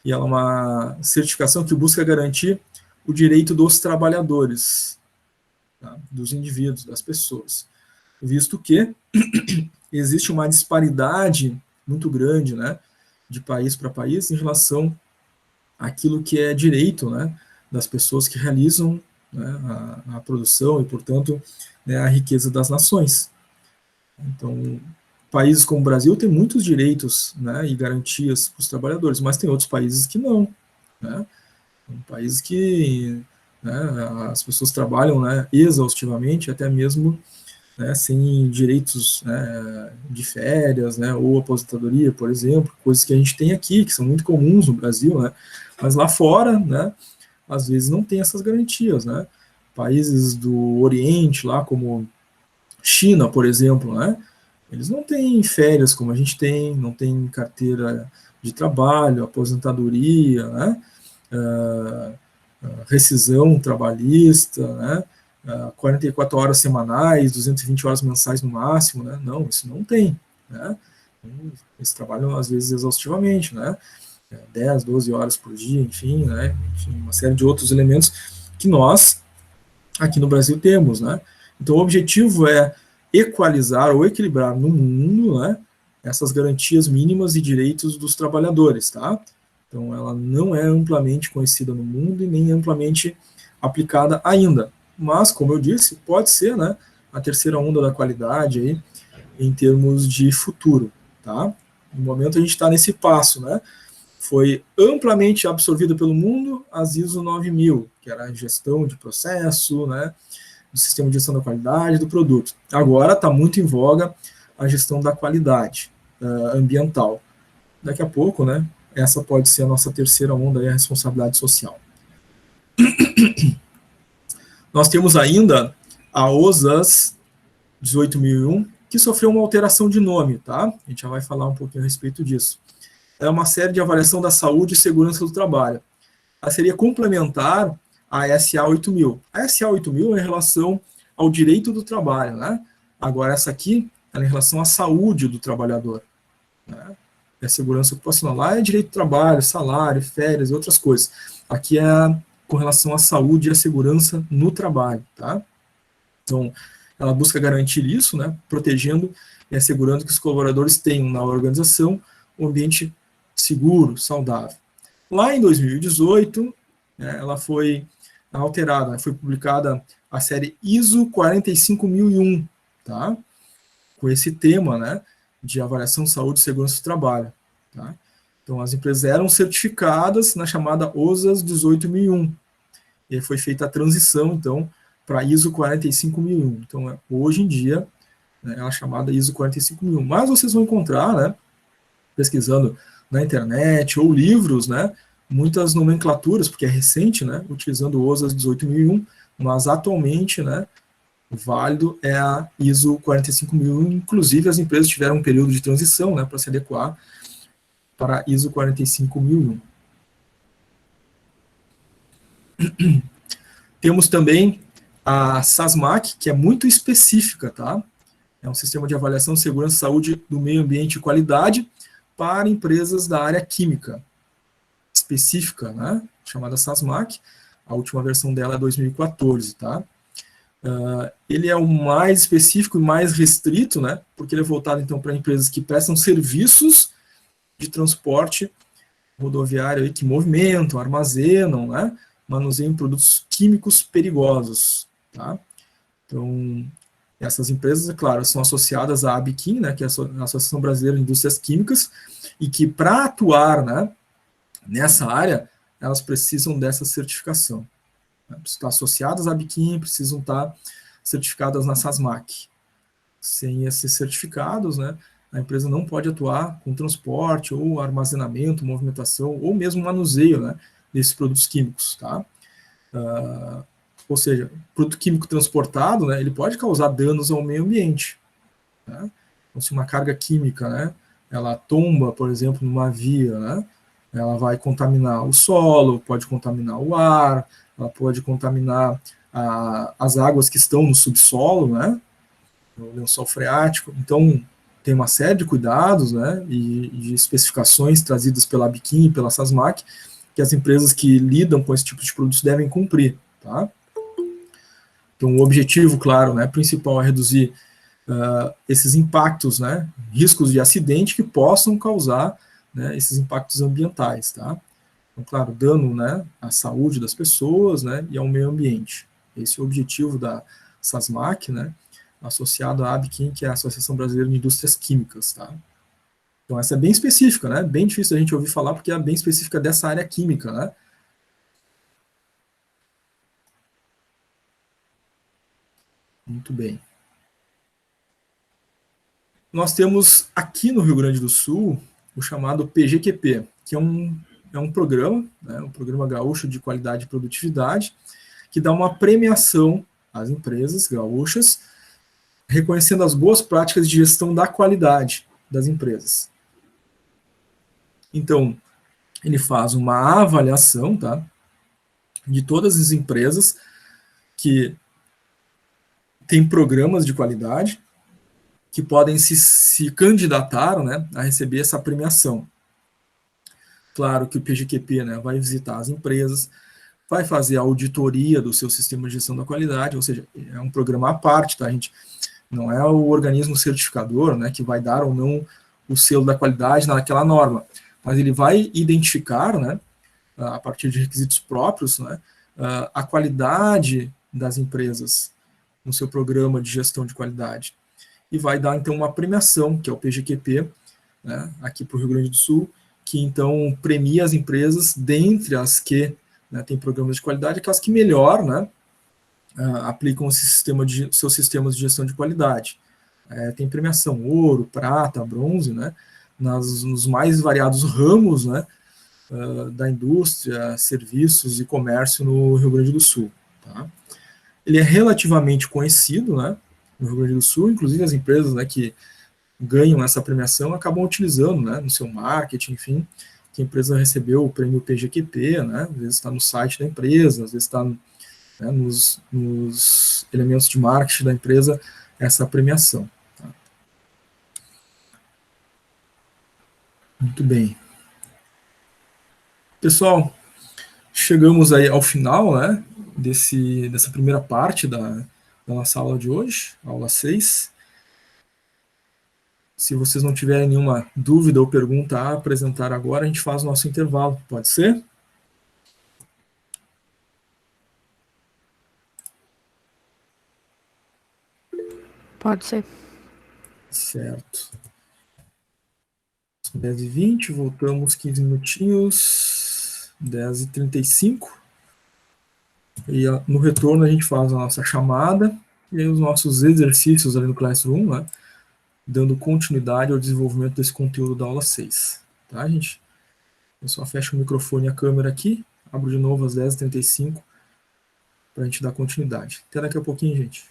e ela é uma certificação que busca garantir o direito dos trabalhadores, tá, dos indivíduos, das pessoas, visto que existe uma disparidade muito grande, né, de país para país em relação àquilo que é direito, né, das pessoas que realizam, né, a produção e, portanto, né, a riqueza das nações. Então, países como o Brasil têm muitos direitos, né, e garantias para os trabalhadores, mas tem outros países que não, né? Países que, né, as pessoas trabalham, né, exaustivamente, até mesmo, né, sem direitos, né, de férias, né, ou aposentadoria, por exemplo, coisas que a gente tem aqui, que são muito comuns no Brasil, né, mas lá fora, né, às vezes não tem essas garantias, né? Países do Oriente, lá como China, por exemplo, né, eles não têm férias como a gente tem, não tem carteira de trabalho, aposentadoria, né, rescisão trabalhista, né, 44 horas semanais, 220 horas mensais no máximo, né, não, isso não tem, né, eles trabalham às vezes exaustivamente, né, 10, 12 horas por dia, enfim, né, uma série de outros elementos que nós, aqui no Brasil, temos, né. Então, o objetivo é equalizar ou equilibrar no mundo, né, essas garantias mínimas e direitos dos trabalhadores, tá? Então, ela não é amplamente conhecida no mundo e nem amplamente aplicada ainda. Mas, como eu disse, pode ser, né, a terceira onda da qualidade aí, em termos de futuro, tá? No momento a gente está nesse passo, né? Foi amplamente absorvida pelo mundo as ISO 9000, que era a gestão de processo, né, do sistema de gestão da qualidade do produto. Agora está muito em voga a gestão da qualidade ambiental. Daqui a pouco, né, essa pode ser a nossa terceira onda, aí, a responsabilidade social. Nós temos ainda a OSAS 18001, que sofreu uma alteração de nome, tá? A gente já vai falar um pouquinho a respeito disso. É uma série de avaliação da saúde e segurança do trabalho. Ela seria complementar à SA 8000. A SA 8000 é em relação ao direito do trabalho, né? Agora, essa aqui é em relação à saúde do trabalhador, né? É segurança ocupacional. Lá é direito do trabalho, salário, férias e outras coisas. Aqui é com relação à saúde e à segurança no trabalho, tá? Então, ela busca garantir isso, né? Protegendo e assegurando que os colaboradores tenham na organização um ambiente seguro, saudável. Lá em 2018, né, ela foi alterada, né, foi publicada a série ISO 45001, tá? Com esse tema, né, de avaliação, saúde e segurança do trabalho, tá? Então, as empresas eram certificadas na chamada OSAS 18001. E aí foi feita a transição, então, para ISO 45001. Então, hoje em dia, né, é a chamada ISO 45001. Mas vocês vão encontrar, né, pesquisando na internet ou livros, né, muitas nomenclaturas, porque é recente, né, utilizando o OSAS 18001, mas atualmente, né, o válido é a ISO 45001. Inclusive, as empresas tiveram um período de transição, né, para se adequar para a ISO 45001. Temos também a SASMAC, que é muito específica, tá? É um sistema de avaliação de segurança e saúde do meio ambiente e qualidade para empresas da área química específica, né? Chamada SASMAC. A última versão dela é 2014, tá? Ele é o mais específico e mais restrito, né? Porque ele é voltado, então, para empresas que prestam serviços de transporte rodoviário aí, que movimentam, armazenam, né? Manuseiam produtos químicos perigosos, tá? Então, essas empresas, é claro, são associadas à ABQUIM, né, que é a Associação Brasileira de Indústrias Químicas, e que para atuar, né, nessa área, elas precisam dessa certificação. Né? Precisam estar associadas à ABQUIM, precisam estar certificadas na SASMAC. Sem esses certificados, né, a empresa não pode atuar com transporte ou armazenamento, movimentação ou mesmo manuseio, né, desses produtos químicos, tá? Ou seja, produto químico transportado, né, ele pode causar danos ao meio ambiente. Né? Então, se uma carga química, né, ela tomba, por exemplo, numa via, né, ela vai contaminar o solo, pode contaminar o ar, ela pode contaminar as águas que estão no subsolo, né, no lençol freático. Então, tem uma série de cuidados, né, e de especificações trazidas pela ABQUIM e pela SASMAC, que as empresas que lidam com esse tipo de produtos devem cumprir, tá? Então, o objetivo, claro, né, principal é reduzir esses impactos, né, riscos de acidente que possam causar, né, esses impactos ambientais, tá? Então, claro, dano, né, à saúde das pessoas, né, e ao meio ambiente. Esse é o objetivo da SASMAC, né, associado à ABQUIM, que é a Associação Brasileira de Indústrias Químicas, tá? Então, essa é bem específica, né, bem difícil a gente ouvir falar, porque é bem específica dessa área química, né? Muito bem. Nós temos aqui no Rio Grande do Sul o chamado PGQP, que é um programa, né, um programa gaúcho de qualidade e produtividade, que dá uma premiação às empresas gaúchas, reconhecendo as boas práticas de gestão da qualidade das empresas. Então, ele faz uma avaliação, tá, de todas as empresas que têm programas de qualidade, que podem se candidatar, né, a receber essa premiação. Claro que o PGQP, né, vai visitar as empresas, vai fazer a auditoria do seu sistema de gestão da qualidade, ou seja, é um programa à parte, tá, gente? Não é o organismo certificador, né, que vai dar ou não o selo da qualidade naquela norma, mas ele vai identificar, né, a partir de requisitos próprios, né, a qualidade das empresas no seu programa de gestão de qualidade. E vai dar, então, uma premiação, que é o PGQP, né, aqui para o Rio Grande do Sul, que, então, premia as empresas, dentre as que, né, têm programas de qualidade, aquelas que melhor, né, aplicam seus sistemas de gestão de qualidade. Tem premiação ouro, prata, bronze, né, nos mais variados ramos, né, da indústria, serviços e comércio no Rio Grande do Sul. Tá? Ele é relativamente conhecido, né, no Rio Grande do Sul, inclusive as empresas, né, que ganham essa premiação acabam utilizando, né, no seu marketing, enfim, que a empresa recebeu o prêmio PGQP, né, às vezes está no site da empresa, às vezes está, né, nos elementos de marketing da empresa, essa premiação. Tá? Muito bem. Pessoal, chegamos aí ao final, né, dessa primeira parte da nossa aula de hoje, aula 6. Se vocês não tiverem nenhuma dúvida ou pergunta a apresentar agora, a gente faz o nosso intervalo. Pode ser? Pode ser. Certo. 10h20, voltamos 15 minutinhos. 10h35. E no retorno a gente faz a nossa chamada e aí os nossos exercícios ali no Classroom, né, dando continuidade ao desenvolvimento desse conteúdo da aula 6. Tá, gente? Eu só fecho o microfone e a câmera aqui, abro de novo às 10h35 para a gente dar continuidade. Até daqui a pouquinho, gente.